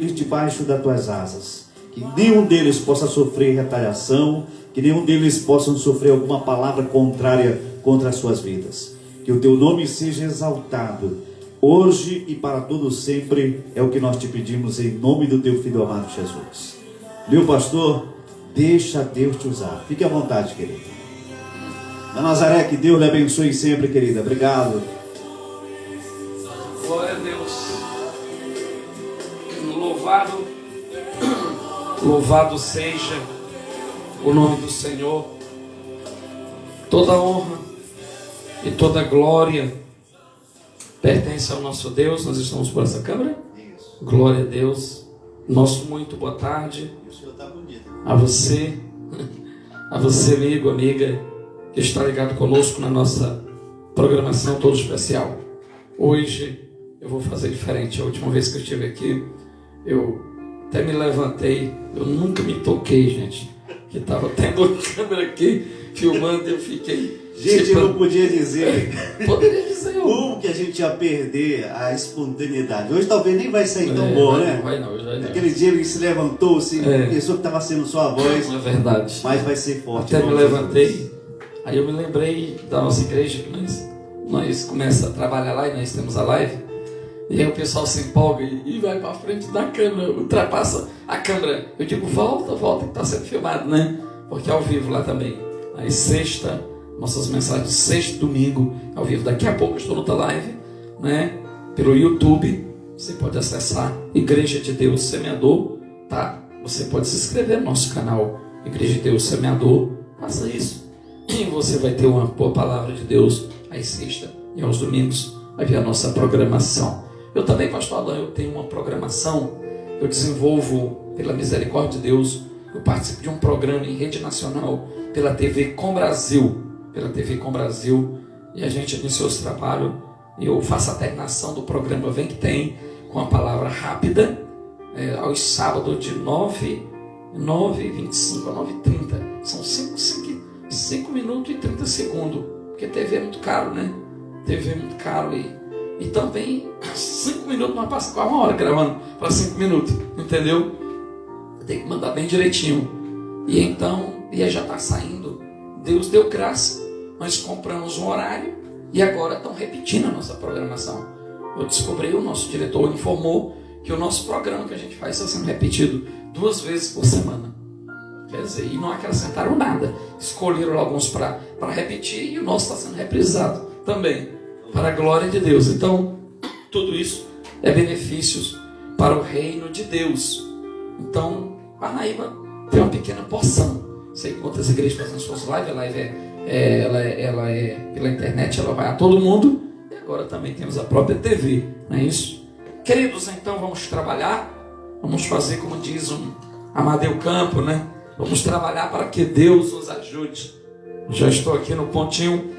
debaixo das tuas asas, que nenhum deles possa sofrer retaliação, que nenhum deles possa sofrer alguma palavra contrária contra as suas vidas. Que o teu nome seja exaltado hoje e para todo sempre, é o que nós te pedimos em nome do teu filho amado Jesus. Meu pastor, deixa Deus te usar. Fique à vontade, querido. Na Nazaré, que Deus lhe abençoe sempre, querida. Obrigado. Glória a Deus. Louvado seja o nome do Senhor. Toda honra e toda glória pertence ao nosso Deus. Nós estamos por essa câmera? Isso. Glória a Deus. Nosso muito boa tarde. O senhor está bonito. A você, amigo, amiga, que está ligado conosco na nossa programação toda especial. Hoje eu vou fazer diferente. A última vez que eu estive aqui, eu até me levantei, eu nunca me toquei, gente, que estava tendo uma câmera aqui filmando e eu fiquei... Gente, eu não podia dizer. Poderia dizer. Como que a gente ia perder a espontaneidade? Hoje talvez nem vai sair tão bom, né? Não vai não, hoje vai não. Aquele dia ele se levantou, assim, pensou que estava sendo só a voz. Não é verdade. Mas vai ser forte. Até me levantei, aí eu me lembrei da nossa igreja, que nós começamos a trabalhar lá e nós temos a live. E aí o pessoal se empolga e vai para frente da câmera, ultrapassa a câmera. Eu digo, volta, que está sendo filmado, né? Porque é ao vivo lá também. Aí sexta, nossas mensagens, sexta e domingo, ao vivo. Daqui a pouco eu estou noutra live, né? Pelo YouTube, você pode acessar Igreja de Deus Semeador, tá? Você pode se inscrever no nosso canal Igreja de Deus Semeador, faça isso. E você vai ter uma boa palavra de Deus às sexta e aos domingos, vai ver a nossa programação. Eu também, pastor Alain, eu tenho uma programação, eu desenvolvo, pela misericórdia de Deus, eu participo de um programa em rede nacional, pela TV Com Brasil, e a gente iniciou esse trabalho, e eu faço a terminação do programa Vem Que Tem, com a palavra rápida, aos sábados de 9h25 a 9h30, são 5 minutos e 30 segundos, porque TV é muito caro, né? TV é muito caro e também 5 minutos não passa quase uma hora gravando para 5 minutos, entendeu? Tem que mandar bem direitinho. E então, e aí já está saindo. Deus deu graça. Nós compramos um horário e agora estão repetindo a nossa programação. Eu descobri, o nosso diretor informou que o nosso programa que a gente faz está sendo repetido 2 vezes por semana. Quer dizer, e não acrescentaram nada. Escolheram alguns para repetir e o nosso está sendo reprisado também. Para a glória de Deus. Então, tudo isso é benefícios para o reino de Deus. Então, Parnaíba tem uma pequena porção. Sei que quantas igrejas fazem suas lives, a live ela é pela internet, ela vai a todo mundo. E agora também temos a própria TV, não é isso? Queridos, então vamos trabalhar. Vamos fazer como diz um Amadeu Campo, né? Vamos trabalhar para que Deus nos ajude. Já estou aqui no pontinho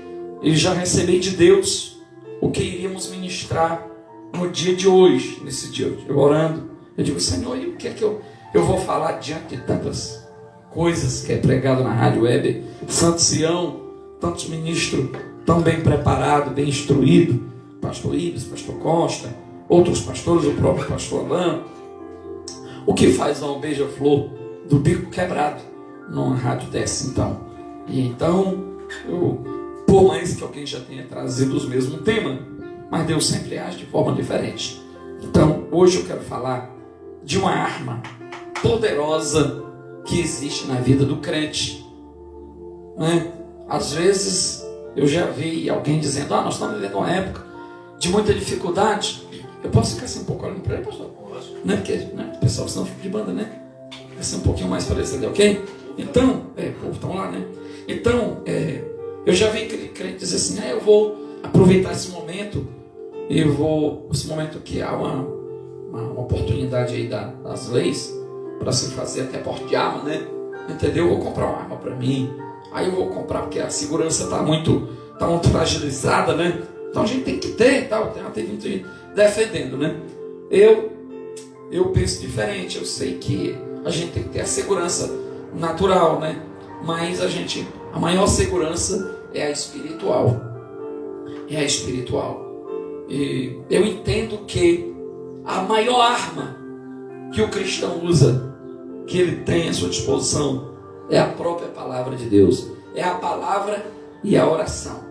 e já recebi de Deus o que iríamos ministrar no dia de hoje, nesse dia, eu orando, eu digo, Senhor, e o que é que eu vou falar diante de tantas coisas que é pregado na rádio web, Santo Sião, tantos ministros tão bem preparados, bem instruídos, pastor Ibis, pastor Costa, outros pastores, o próprio pastor Alain, o que faz uma beija-flor do bico quebrado numa rádio dessa, então. E então, por mais que alguém já tenha trazido os mesmos temas, mas Deus sempre age de forma diferente. Então, hoje eu quero falar de uma arma poderosa que existe na vida do crente. Né? Às vezes, eu já vi alguém dizendo, nós estamos vivendo uma época de muita dificuldade. Eu posso ficar assim um pouco olhando para ele, pastor? Né? Porque, né? O pessoal senão fica de banda, né? Vai ser um pouquinho mais parecido, ok? Então, povo, estão lá, né? Então, eu já vi crente dizer assim, eu vou aproveitar esse momento, esse momento que há uma oportunidade aí das leis, para se fazer até porte de arma, né? Entendeu? Eu vou comprar uma arma para mim, aí eu vou comprar porque a segurança está muito fragilizada, né? Então a gente tem que ter, tem gente defendendo, né? Eu penso diferente, eu sei que a gente tem que ter a segurança natural, né? Mas a maior segurança é a espiritual. E eu entendo que a maior arma que o cristão usa, que ele tem à sua disposição, é a própria palavra de Deus. É a palavra e a oração.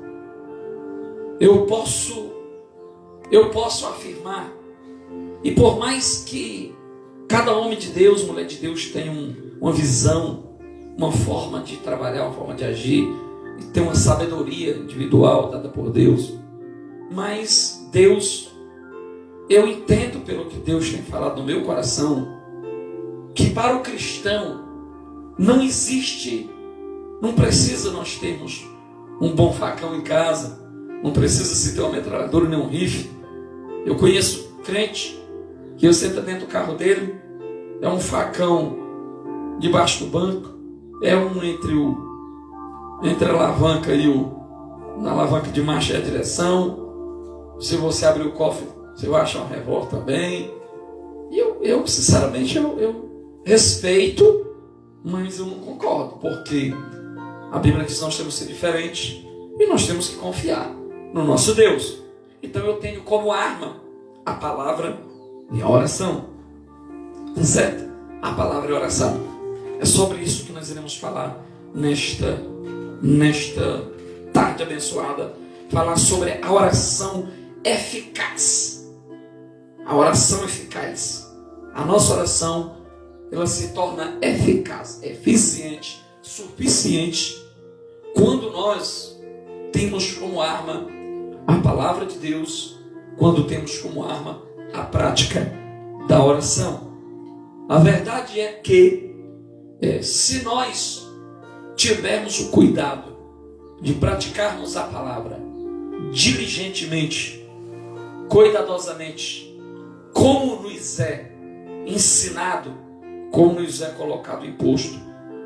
Eu posso afirmar, e por mais que cada homem de Deus, mulher de Deus, tenha uma visão, uma forma de trabalhar, uma forma de agir, e tem uma sabedoria individual dada por Deus, mas Deus, eu entendo pelo que Deus tem falado no meu coração, que para o cristão não existe, não precisa nós termos um bom facão em casa, não precisa se ter uma metralhadora nem um rifle. Eu conheço crente que eu sento dentro do carro dele, é um facão debaixo do banco, é um entre a alavanca e na alavanca de marcha e a direção. Se você abrir o cofre, você vai achar um revólver também. E eu sinceramente, eu respeito, mas eu não concordo, porque a Bíblia diz que nós temos que ser diferentes e nós temos que confiar no nosso Deus. Então eu tenho como arma a palavra e a oração. Tá certo? A palavra e a oração. É sobre isso que nós iremos falar nesta tarde abençoada. Falar sobre a oração eficaz. A oração eficaz. A nossa oração, ela se torna eficaz, eficiente, suficiente, quando nós temos como arma a palavra de Deus, quando temos como arma a prática da oração. A verdade é que se nós tivermos o cuidado de praticarmos a palavra diligentemente, cuidadosamente, como nos é ensinado, como nos é colocado imposto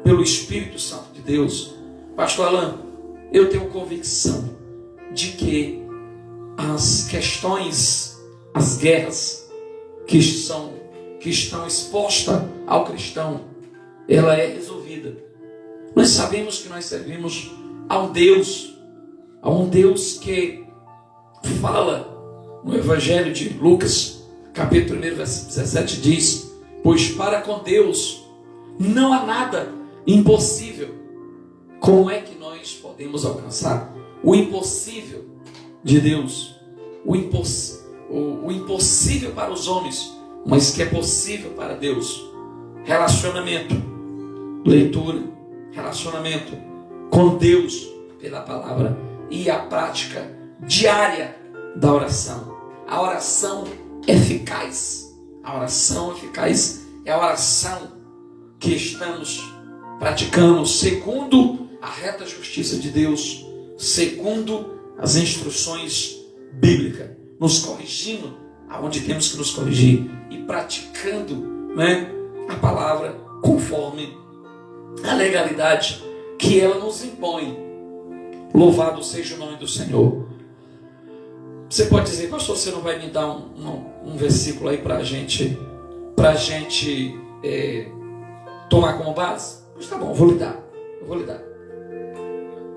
pelo Espírito Santo de Deus, Pastor Alan, eu tenho convicção de que as questões, as guerras que estão expostas ao cristão, ela é resolvida. Nós sabemos que nós servimos a um Deus que fala no Evangelho de Lucas, capítulo 1, versículo 17, diz: pois para com Deus não há nada impossível. Como é que nós podemos alcançar o impossível de Deus? O impossível para os homens, mas que é possível para Deus. Relacionamento, leitura, relacionamento com Deus pela palavra e a prática diária da oração. A oração eficaz. A oração eficaz é a oração que estamos praticando segundo a reta justiça de Deus, segundo as instruções bíblicas, nos corrigindo aonde temos que nos corrigir e praticando, a palavra conforme a legalidade que ela nos impõe. Louvado seja o nome do Senhor. Você pode dizer: pastor, você não vai me dar um versículo aí para a gente tomar como base? Pois tá bom, eu vou lhe dar.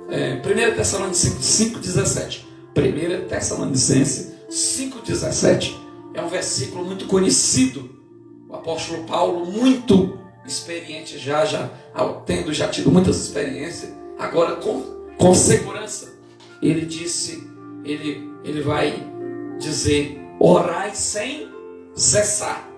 1 Tessalonicenses 5,17. 1 Tessalonicenses 5,17 é um versículo muito conhecido. O apóstolo Paulo, muito experiente tendo tido muitas experiências, agora com segurança, ele vai dizer: orai sem cessar.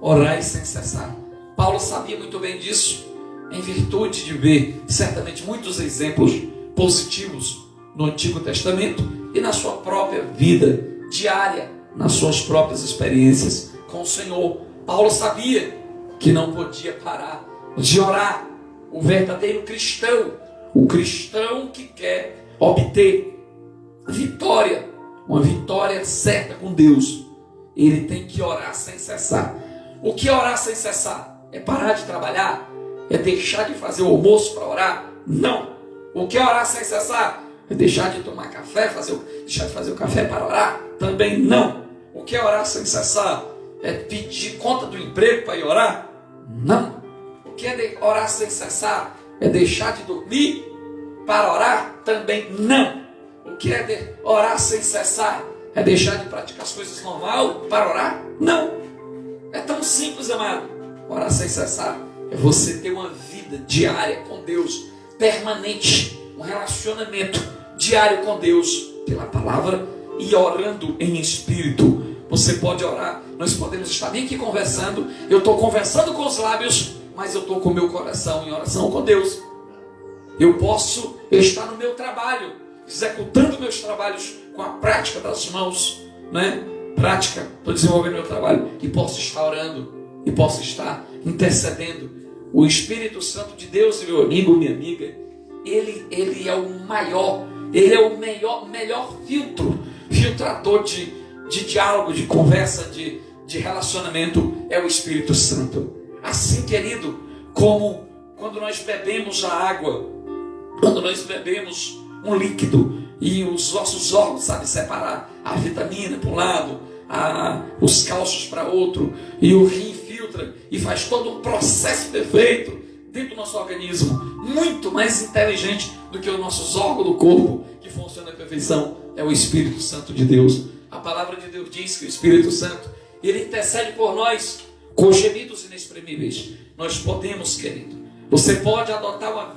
Orai sem cessar. Paulo sabia muito bem disso, em virtude de ver certamente muitos exemplos positivos no Antigo Testamento e na sua própria vida diária, nas suas próprias experiências com o Senhor. Paulo sabia que não podia parar de orar. O verdadeiro cristão, o cristão que quer obter vitória, uma vitória certa com Deus, ele tem que orar sem cessar. O que é orar sem cessar? É parar de trabalhar? É deixar de fazer o almoço para orar? Não. O que é orar sem cessar? É deixar de tomar café, deixar de fazer o café para orar? Também não. O que é orar sem cessar? É pedir conta do emprego para ir orar? Não. O que é orar sem cessar? É deixar de dormir para orar? Também não. O que é orar sem cessar? É deixar de praticar as coisas normais para orar? Não. É tão tão simples, amado. Orar sem cessar é você ter uma vida diária com Deus, permanente, um relacionamento diário com Deus, pela palavra e orando em espírito. Você pode orar, nós podemos estar bem aqui conversando, eu estou conversando com os lábios, mas eu estou com o meu coração em oração com Deus. Eu posso estar no meu trabalho, executando meus trabalhos com a prática das mãos, né? Prática, estou desenvolvendo meu trabalho, e posso estar orando, e posso estar intercedendo. O Espírito Santo de Deus, meu amigo, minha amiga, ele é o maior, ele é o melhor filtrador de diálogo, de conversa, de relacionamento, é o Espírito Santo. Assim, querido, como quando nós bebemos a água, quando nós bebemos um líquido e os nossos órgãos sabem separar a vitamina para um lado, os cálcios para outro, e o rim filtra e faz todo um processo perfeito dentro do nosso organismo, muito mais inteligente do que os nossos órgãos do corpo, que funcionam à perfeição, é o Espírito Santo de Deus. A palavra de Deus diz que o Espírito Santo, ele intercede por nós com gemidos inexprimíveis. Nós podemos, querido, você pode adotar uma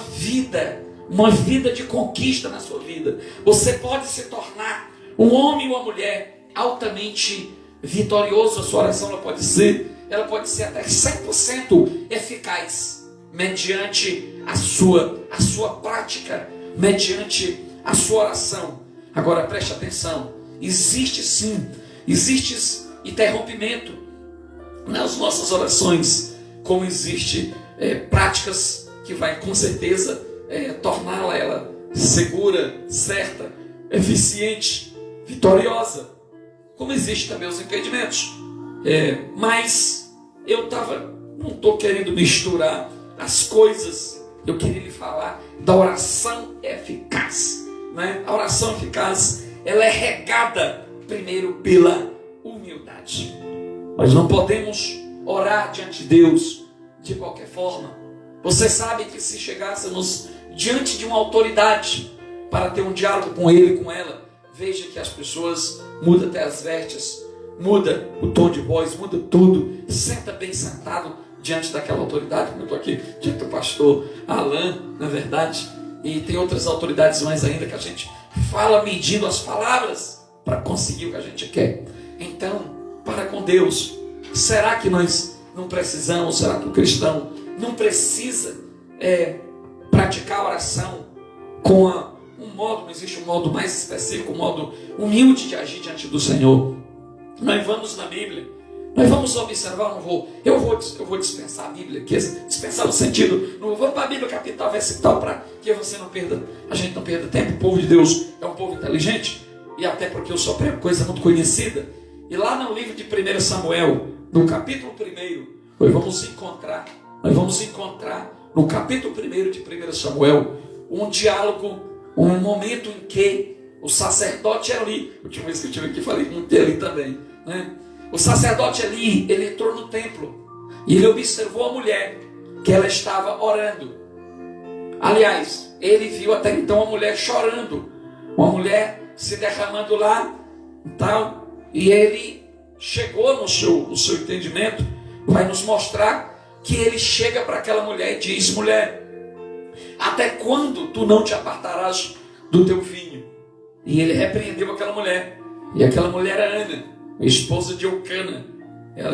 vida de conquista na sua vida. Você pode se tornar um homem ou uma mulher altamente vitorioso. A sua oração ela pode ser até 100% eficaz, mediante a sua prática, mediante a sua oração. Agora preste atenção, existe interrompimento nas nossas orações, como existe práticas que vai com certeza torná-la ela segura, certa, eficiente, vitoriosa, como existe também os impedimentos. Mas eu não estou querendo misturar as coisas, eu queria lhe falar da oração eficaz. Né? A oração eficaz, ela é regada primeiro pela humildade. Nós não podemos orar diante de Deus de qualquer forma. Você sabe que se chegássemos diante de uma autoridade para ter um diálogo com ele, com ela, veja que as pessoas mudam até as vestes, muda o tom de voz, muda tudo, senta bem sentado diante daquela autoridade, como eu estou aqui diante do pastor Alain, na verdade, e tem outras autoridades mais ainda que a gente fala medindo as palavras para conseguir o que a gente quer. Então, para com Deus, será que nós não precisamos, será que o cristão não precisa praticar a oração com um modo, não existe um modo mais específico, um modo humilde de agir diante do Senhor? Nós vamos na Bíblia, nós vamos observar, eu vou dispensar a Bíblia, dispensar no sentido, não vou para a Bíblia capital, versículo, para que a gente não perda tempo. O povo de Deus é um povo inteligente, e até porque eu só prego coisa muito conhecida. E lá no livro de 1 Samuel, no capítulo 1, nós vamos encontrar no capítulo 1 de 1 Samuel, um diálogo, um momento em que o sacerdote Eli, a última vez que eu estive aqui falei muito Eli também, né? O sacerdote Eli, ele entrou no templo e ele observou a mulher que ela estava orando. Aliás, ele viu até então a mulher chorando, uma mulher se derramando lá e tal, e ele chegou no seu entendimento, vai nos mostrar que ele chega para aquela mulher e diz: mulher, até quando tu não te apartarás do teu vinho? E ele repreendeu aquela mulher, e aquela mulher era Ana, esposa de Eucana.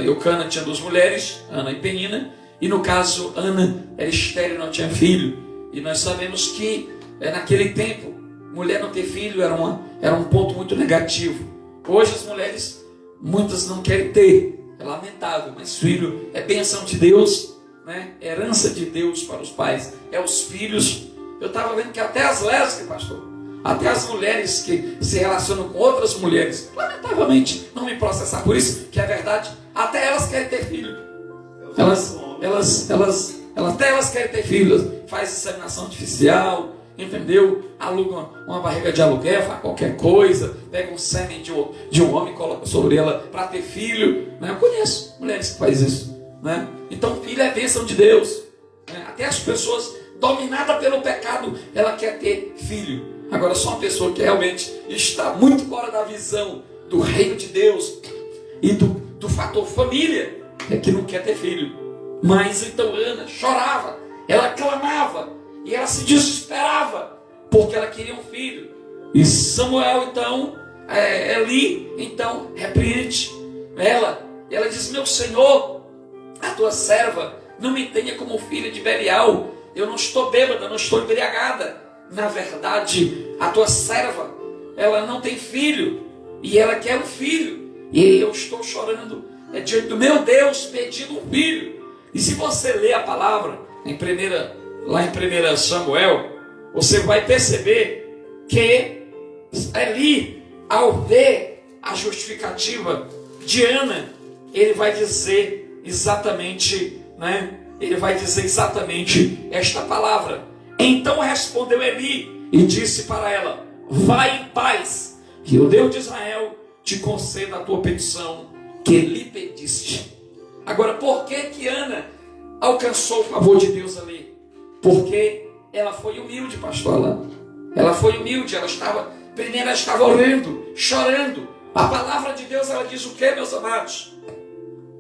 Eucana tinha 2 mulheres, Ana e Penina, e no caso Ana era estéril, não tinha filho. E nós sabemos que naquele tempo mulher não ter filho era um ponto muito negativo. Hoje as mulheres, muitas não querem ter, é lamentável, mas filho é bênção de Deus, né? Herança de Deus para os pais, é os filhos. Eu estava vendo que até as lésbicas, pastor, até as mulheres que se relacionam com outras mulheres, lamentavelmente, não me processar por isso, que é verdade, até elas querem ter filho. Até elas querem ter filhos, faz inseminação artificial, entendeu? Aluga uma barriga de aluguel, faz qualquer coisa, pega um sêmen de um homem e coloca sobre ela para ter filho, né? Eu conheço mulheres que fazem isso, né? Então filho é bênção de Deus, né? Até as pessoas dominadas pelo pecado, ela quer ter filho. Agora, só uma pessoa que realmente está muito fora da visão do reino de Deus e do fator família é que não quer ter filho. Mas então Ana chorava, ela clamava e ela se desesperava porque ela queria um filho. E Samuel então, Eli então repreende ela. Ela diz: meu Senhor, a tua serva não me tenha como filha de Belial. Eu não estou bêbada, não estou embriagada. Na verdade, a tua serva, ela não tem filho e ela quer um filho. E eu estou chorando diante do meu Deus pedindo um filho. E se você ler a palavra lá em 1 Samuel, você vai perceber que Eli, ao ver a justificativa de Ana, ele vai dizer exatamente, ele vai dizer exatamente esta palavra. Então respondeu Eli e disse para ela: vai em paz, que o Deus de Israel te conceda a tua petição que lhe pediste. Agora, por que Ana alcançou o favor de Deus ali? Porque ela foi humilde, pastor Alain. Ela foi humilde, ela estava orando, chorando. A palavra de Deus, ela diz o que, meus amados?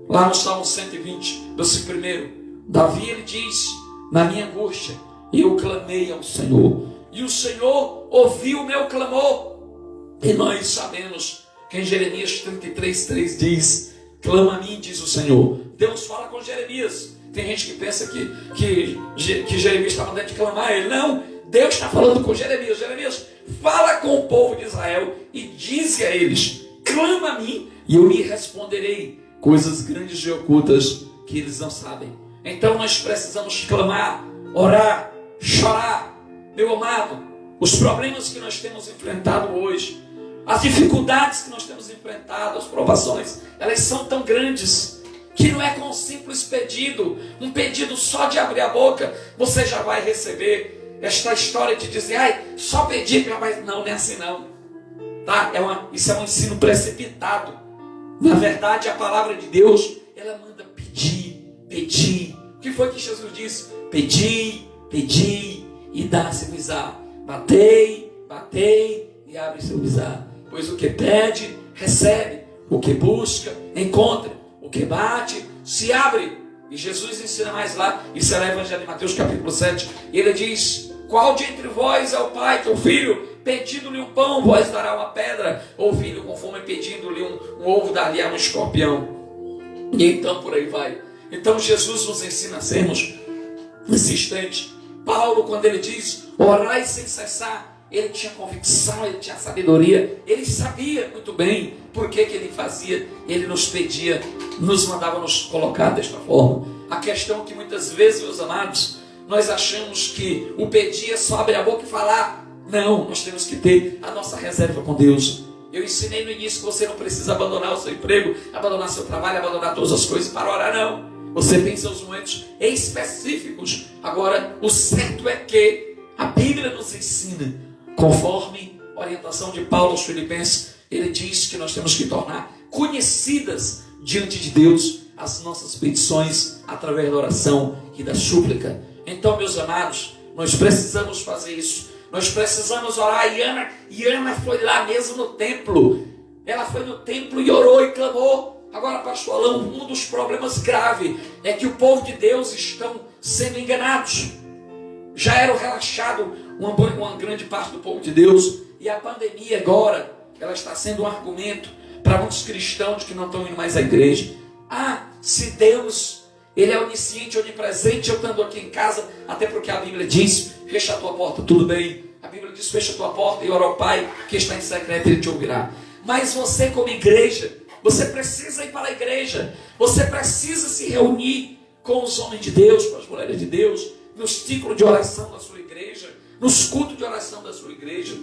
Lá no Salmo 120, verso 1, Davi, ele diz: na minha angústia, eu clamei ao Senhor, e o Senhor ouviu o meu clamor. E nós sabemos que em Jeremias 33:3 diz: clama a mim, diz o Senhor. Deus fala com Jeremias. Tem gente que pensa que Jeremias está mandando de clamar a ele. Não, Deus está falando com Jeremias. Jeremias, fala com o povo de Israel e dize a eles: clama a mim e eu lhe responderei coisas grandes e ocultas que eles não sabem. Então nós precisamos clamar, orar, chorar. Meu amado, os problemas que nós temos enfrentado hoje, as dificuldades que nós temos enfrentado, as provações, elas são tão grandes que não é com um simples pedido, um pedido só de abrir a boca, você já vai receber. Esta história de dizer: ai, só pedir, mas não é assim não. Tá? Isso é um ensino precipitado. Na verdade, a palavra de Deus, ela manda pedir, pedir. O que foi que Jesus disse? Pedi, pedi e dá-se-vos-á. Batei, batei e abre-se-vos-á. Pois o que pede, recebe. O que busca, encontra. O que bate, se abre. E Jesus ensina mais lá, isso é no Evangelho de Mateus capítulo 7. E ele diz: qual de entre vós é o pai que o filho, pedindo-lhe um pão, vós dará uma pedra? Ou filho com fome, pedindo-lhe um ovo, dar-lhe um escorpião? E então por aí vai. Então Jesus nos ensina a sermos insistentes. Paulo, quando ele diz orai sem cessar, ele tinha convicção, ele tinha sabedoria, ele sabia muito bem por que ele fazia. Ele nos pedia, nos mandava nos colocar desta forma. A questão é que muitas vezes, meus amados, nós achamos que o pedir é só abrir a boca e falar. Não, nós temos que ter a nossa reserva com Deus. Eu ensinei no início que você não precisa abandonar o seu emprego, abandonar seu trabalho, abandonar todas as coisas para orar, não. Você tem seus momentos específicos. Agora, o certo é que a Bíblia nos ensina, conforme a orientação de Paulo aos Filipenses, ele diz que nós temos que tornar conhecidas diante de Deus as nossas petições através da oração e da súplica. Então, meus amados, nós precisamos fazer isso. Nós precisamos orar. E Ana foi lá mesmo no templo. Ela foi no templo e orou e clamou. Agora, pastor Alain, um dos problemas graves é que o povo de Deus estão sendo enganados. Já era relaxado uma grande parte do povo de Deus. E a pandemia agora, ela está sendo um argumento para muitos cristãos que não estão indo mais à igreja. Ah, se Deus, Ele é onisciente, onipresente, eu estando aqui em casa, até porque a Bíblia diz: fecha a tua porta, tudo bem. A Bíblia diz: fecha a tua porta e ora ao Pai, que está em secreto, Ele te ouvirá. Mas você, como igreja, você precisa ir para a igreja. Você precisa se reunir com os homens de Deus, com as mulheres de Deus, nos ciclos de oração da sua igreja, nos cultos de oração da sua igreja.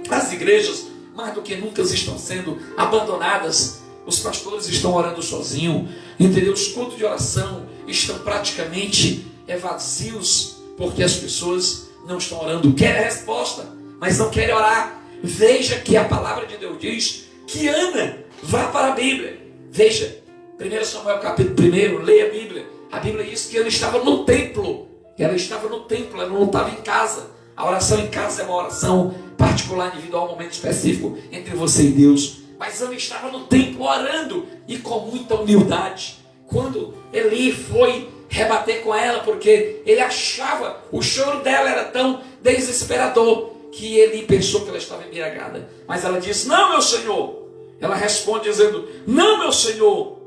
As igrejas, mais do que nunca, estão sendo abandonadas. Os pastores estão orando sozinhos, entendeu? Os cultos de oração estão praticamente vazios, porque as pessoas não estão orando. Querem resposta, mas não querem orar. Veja que a palavra de Deus diz que Ana vá para a Bíblia. Veja, 1 Samuel capítulo 1, leia a Bíblia. A Bíblia diz que ela estava no templo. Ela estava no templo, ela não estava em casa. A oração em casa é uma oração particular, individual, um momento específico entre você e Deus. Mas Ana estava no templo orando e com muita humildade. Quando Eli foi rebater com ela, porque ele achava, o choro dela era tão desesperador, que ele pensou que ela estava embriagada. Mas ela disse: não, meu senhor. Ela responde dizendo: não, meu senhor,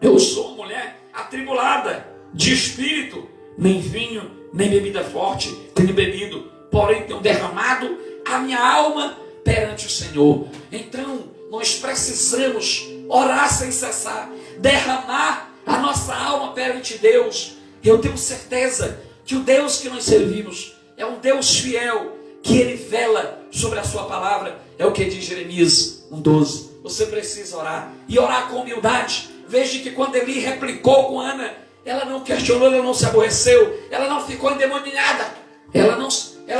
eu sou uma mulher atribulada de espírito, nem vinho, nem bebida forte tenho bebido, porém tenho derramado a minha alma perante o Senhor. Então nós precisamos orar sem cessar, derramar a nossa alma perante Deus. Eu tenho certeza que o Deus que nós servimos é um Deus fiel, que Ele vela sobre a sua palavra. É o que diz Jeremias 1,12. Você precisa orar, e orar com humildade. Veja que quando Eli replicou com Ana, ela não questionou, ela não se aborreceu, ela não ficou endemoniada, ela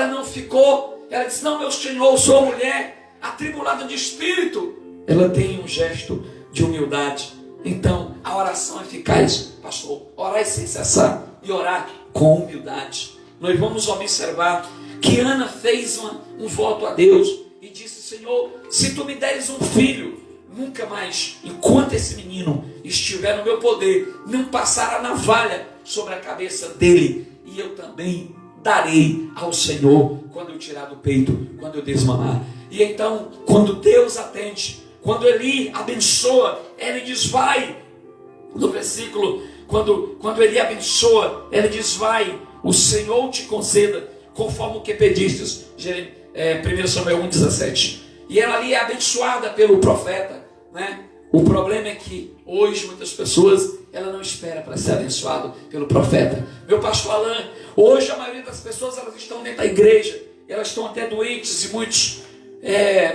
não ficou, ela disse: não, meu senhor, eu sou mulher atribulada de espírito. Ela tem um gesto de humildade. Então a oração é eficaz, pastor, orar sem cessar e orar com humildade. Nós vamos observar que Ana fez um voto a Deus e disse: Senhor, se tu me deres um filho, nunca mais, enquanto esse menino estiver no meu poder, não passará a navalha sobre a cabeça dele, e eu também darei ao Senhor quando eu tirar do peito, quando eu desmamar. E então, quando Deus atende, quando Eli abençoa, ele diz: vai. No versículo, quando Eli abençoa, ele diz: vai, o Senhor te conceda conforme o que pedistes. 1 Samuel 1,17. E ela ali é abençoada pelo profeta, né? O problema é que hoje muitas pessoas, ela não espera para ser abençoado pelo profeta. Meu pastor Alain, hoje a maioria das pessoas, elas estão dentro da igreja, elas estão até doentes, e muitos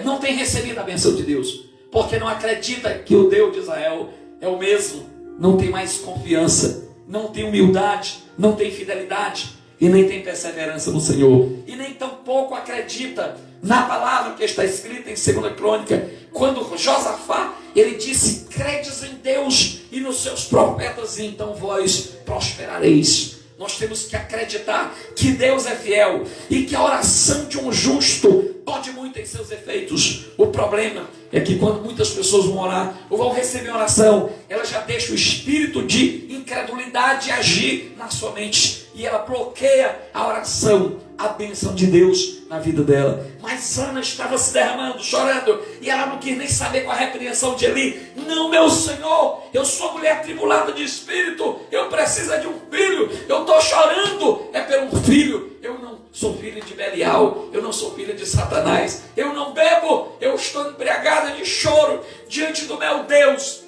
não têm recebido a bênção de Deus, porque não acredita que o Deus de Israel é o mesmo. Não tem mais confiança, não tem humildade, não tem fidelidade e nem tem perseverança no Senhor, e nem tampouco acredita na palavra que está escrita em 2 Crônica, quando Josafá, ele disse: credes em Deus e nos seus profetas, e então vós prosperareis. Nós temos que acreditar que Deus é fiel e que a oração de um justo pode muito em seus efeitos. O problema é que quando muitas pessoas vão orar ou vão receber oração, ela já deixa o espírito de incredulidade agir na sua mente, e ela bloqueia a oração, a bênção de Deus na vida dela. Mas Ana estava se derramando, chorando, e ela não quis nem saber com a repreensão de Eli. Não, meu senhor, eu sou mulher atribulada de espírito, eu preciso de um filho, eu estou chorando, é por um filho. Eu não sou filha de Belial, eu não sou filha de Satanás, eu não bebo, eu estou embriagada de choro diante do meu Deus.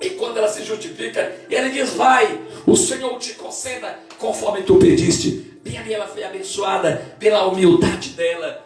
E quando ela se justifica, ele diz: vai, o Senhor te conceda conforme tu pediste. Bem ali ela foi abençoada pela humildade dela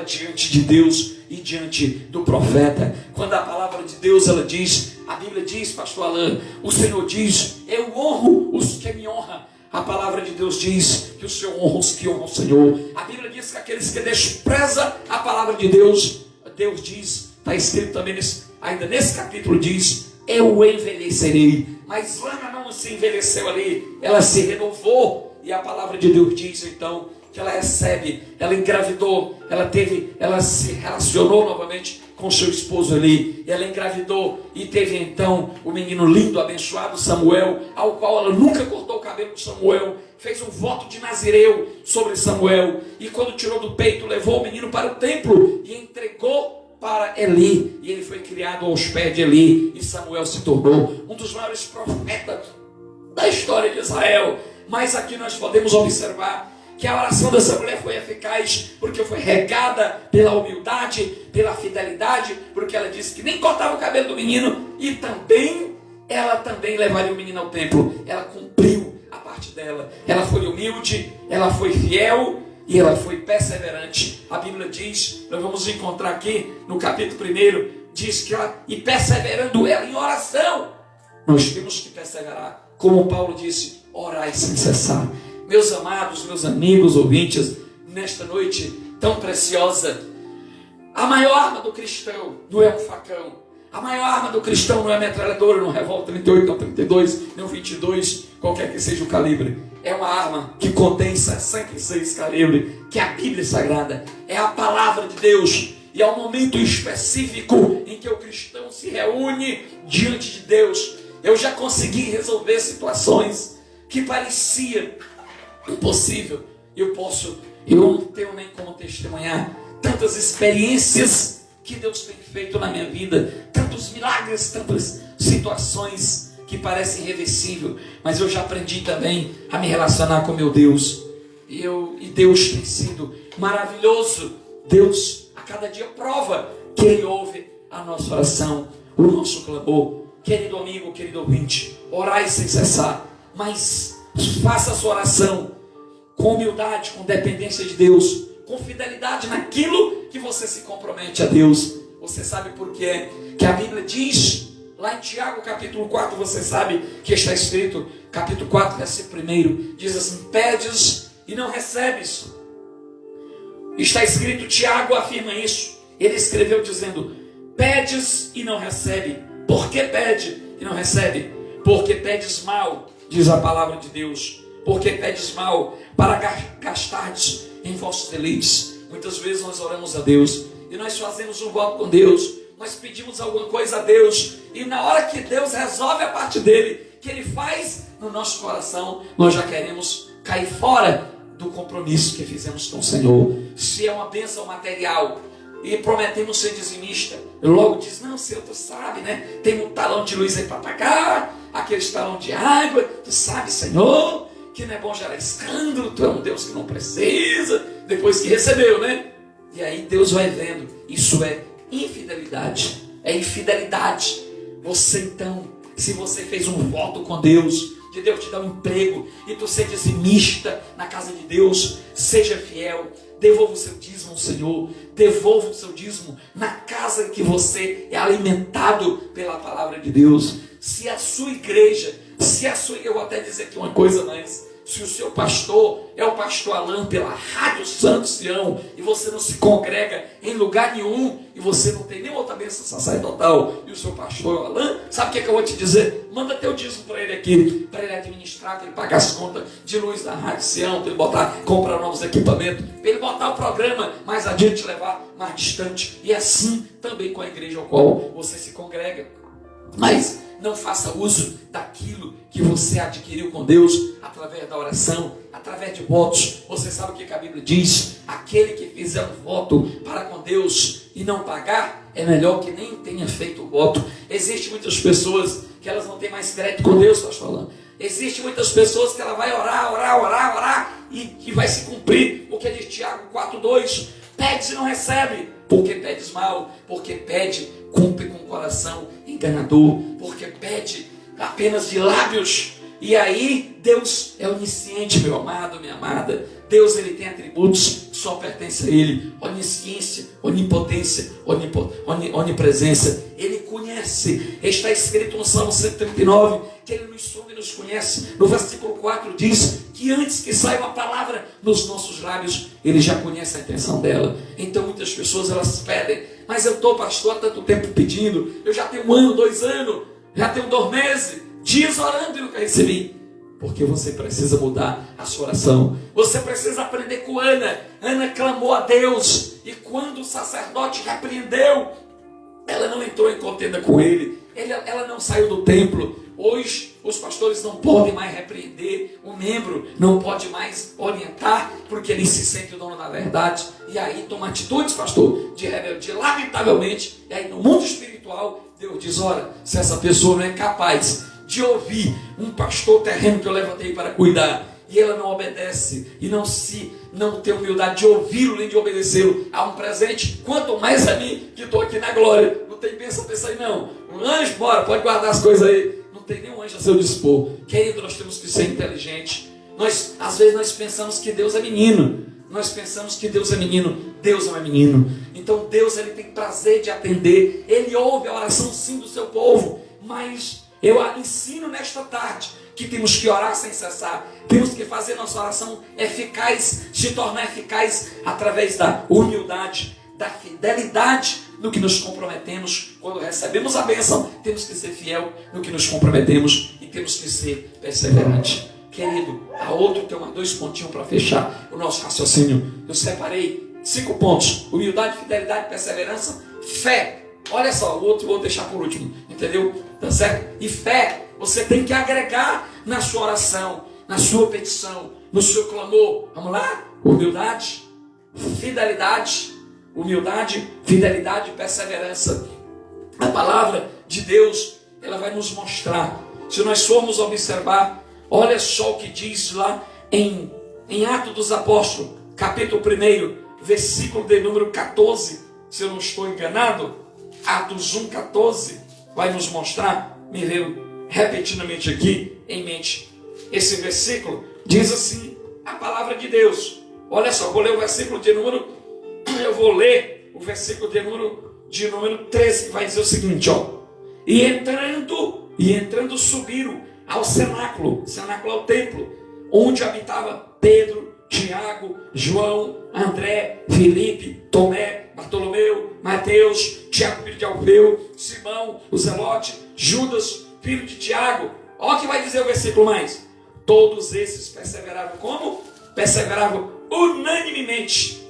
diante de Deus e diante do profeta. Quando a palavra de Deus, ela diz, a Bíblia diz, pastor Alain, o Senhor diz: eu honro os que me honram. A palavra de Deus diz que o Senhor honra os que honram o Senhor. A Bíblia diz que aqueles que desprezam a palavra de Deus, Deus diz, está escrito também ainda nesse capítulo, diz: eu envelhecerei. Mas Ana não se envelheceu ali, ela se renovou. E a palavra de Deus diz então que ela recebe, ela engravidou, ela se relacionou novamente com seu esposo ali, ela engravidou e teve então o menino lindo, abençoado Samuel, ao qual ela nunca cortou o cabelo de Samuel, fez um voto de Nazireu sobre Samuel, e quando tirou do peito, levou o menino para o templo e entregou para Eli, e ele foi criado aos pés de Eli, e Samuel se tornou um dos maiores profetas da história de Israel. Mas aqui nós podemos observar que a oração dessa mulher foi eficaz, porque foi regada pela humildade, pela fidelidade, porque ela disse que nem cortava o cabelo do menino, e ela também levaria o menino ao templo. Ela cumpriu a parte dela, ela foi humilde, ela foi fiel e ela foi perseverante. A Bíblia diz, nós vamos encontrar aqui no capítulo 1, diz que ela, e perseverando ela em oração, nós temos que perseverar, como Paulo disse: orai sem cessar. Meus amados, meus amigos, ouvintes, nesta noite tão preciosa, a maior arma do cristão não é um facão, a maior arma do cristão não é metralhadora, não é revólver 38, não 32, não 22, qualquer que seja o calibre. É uma arma que contém 66 calibres, que é a Bíblia Sagrada, é a palavra de Deus. e é um momento específico em que o cristão se reúne diante de Deus. Eu já consegui resolver situações que parecia impossível. Eu não tenho nem como testemunhar tantas experiências que Deus tem feito na minha vida, tantos milagres, tantas situações que parecem irreversíveis, mas eu já aprendi também a me relacionar com meu Deus. E Deus tem sido maravilhoso. Deus a cada dia prova que Ele ouve a nossa oração, o nosso clamor. Querido amigo, querido ouvinte, orai sem cessar, mas faça a sua oração com humildade, com dependência de Deus, com fidelidade naquilo que você se compromete a Deus. Você sabe por quê? Que a Bíblia diz, lá em Tiago capítulo 4, você sabe que está escrito, capítulo 4, versículo 1, diz assim: pedes e não recebes. Está escrito, Tiago afirma isso. Ele escreveu dizendo: pedes e não recebe. Por que pede e não recebe? Porque pedes mal, diz a palavra de Deus. Porque pedes mal para gastardes em vossos deleites. Muitas vezes nós oramos a Deus e nós fazemos um voto com Deus, nós pedimos alguma coisa a Deus, e na hora que Deus resolve a parte dele, que Ele faz no nosso coração, nós já queremos cair fora do compromisso que fizemos com o Senhor. Se é uma bênção material e prometemos ser dizimista, logo diz: não, Senhor, tu sabe, né? Tem um talão de luz aí para pagar, aquele talão de água, tu sabe, Senhor, que não é bom gerar escândalo, tu é um Deus que não precisa, depois que recebeu, né? E aí Deus vai vendo, isso é infidelidade, é infidelidade. Você então, se você fez um voto com Deus, de Deus te dar um emprego, e tu ser dizimista na casa de Deus, seja fiel, devolva o seu dízimo ao Senhor, devolva o seu dízimo na casa em que você é alimentado pela palavra de Deus. Se a sua igreja, eu vou até dizer aqui uma coisa, mas se o seu pastor é o pastor Alain pela Rádio Santo Sião, e você não se congrega em lugar nenhum, e você não tem nenhuma outra bênção sacerdotal, e o seu pastor é o Alain, sabe o que eu vou te dizer? Manda teu dízimo para ele aqui, para ele administrar, para ele pagar as contas de luz da Rádio Sião, para ele comprar novos equipamentos, para ele botar o programa mais adiante, levar mais distante, e assim também com a igreja ao qual você se congrega. Mas não faça uso daquilo que você adquiriu com Deus através da oração, através de votos. Você sabe o que a Bíblia diz? Aquele que fizer um voto para com Deus e não pagar, é melhor que nem tenha feito o voto. Existem muitas pessoas que elas não têm mais crédito com Deus, estou falando. Existem muitas pessoas que ela vai orar e vai se cumprir o que diz Tiago 4:2. Pede e não recebe, porque pedes mal, porque pede, cumpre com o coração enganador, porque pede apenas de lábios. E aí Deus é onisciente, meu amado, minha amada. Deus, ele tem atributos que só pertencem a Ele: onisciência, onipotência, onipresença. Ele conhece. Está escrito no Salmo 139 que Ele nos sonda e nos conhece. No versículo 4 diz que antes que saia uma palavra nos nossos lábios, Ele já conhece a intenção dela. Então muitas pessoas, elas pedem: mas eu estou, pastor, há tanto tempo pedindo, eu já tenho 1 ano, 2 anos, já tenho 2 meses, dias orando e nunca recebi. Porque você precisa mudar a sua oração. Você precisa aprender com Ana. Ana clamou a Deus, e quando o sacerdote repreendeu, ela não entrou em contenda com ele. Ela não saiu do templo. Hoje os pastores não podem mais repreender, o membro não pode mais orientar, porque ele se sente o dono da verdade, e aí toma atitudes, pastor, de rebeldia, lamentavelmente. E aí no mundo espiritual Deus diz: ora, se essa pessoa não é capaz de ouvir um pastor terreno que eu levantei para cuidar, e ela não obedece, e não tem humildade de ouvi-lo nem de obedecê-lo a um presente, quanto mais a mim que estou aqui na glória. Não tem bênção, pensa aí não. Um anjo, bora, pode guardar as coisas aí. Não tem nenhum anjo a seu dispor. Querido, nós temos que ser inteligentes. Às vezes nós pensamos que Deus é menino. Deus não é menino. Então Deus, ele tem prazer de atender. Ele ouve a oração sim do seu povo. Mas eu ensino nesta tarde que temos que orar sem cessar. Temos que fazer nossa oração eficaz, se tornar eficaz através da humildade, da fidelidade no que nos comprometemos. Quando recebemos a bênção, temos que ser fiel no que nos comprometemos e temos que ser perseverante. Querido, a outro tem 2 pontinhos para fechar o nosso raciocínio. Eu separei 5 pontos: humildade, fidelidade, perseverança, fé. Olha só, o outro vou deixar por último, entendeu? Tá certo? E fé, você tem que agregar na sua oração, na sua petição, no seu clamor. Vamos lá? Humildade, fidelidade, fidelidade e perseverança. A palavra de Deus, ela vai nos mostrar. Se nós formos observar, olha só o que diz lá em Atos dos Apóstolos, capítulo 1, versículo de número 14, se eu não estou enganado, Atos 1,14, vai nos mostrar, me veio repetidamente aqui em mente, esse versículo, diz assim, a palavra de Deus. Olha só, vou ler o versículo de número 13, que vai dizer o seguinte, ó. E entrando subiram ao cenáculo é o templo, onde habitava Pedro, Tiago, João, André, Filipe, Tomé, Bartolomeu, Mateus, Tiago, filho de Alfeu, Simão, o Zelote, Judas, filho de Tiago. Olha o que vai dizer o versículo mais. Todos esses perseveravam como? Perseveravam unanimemente.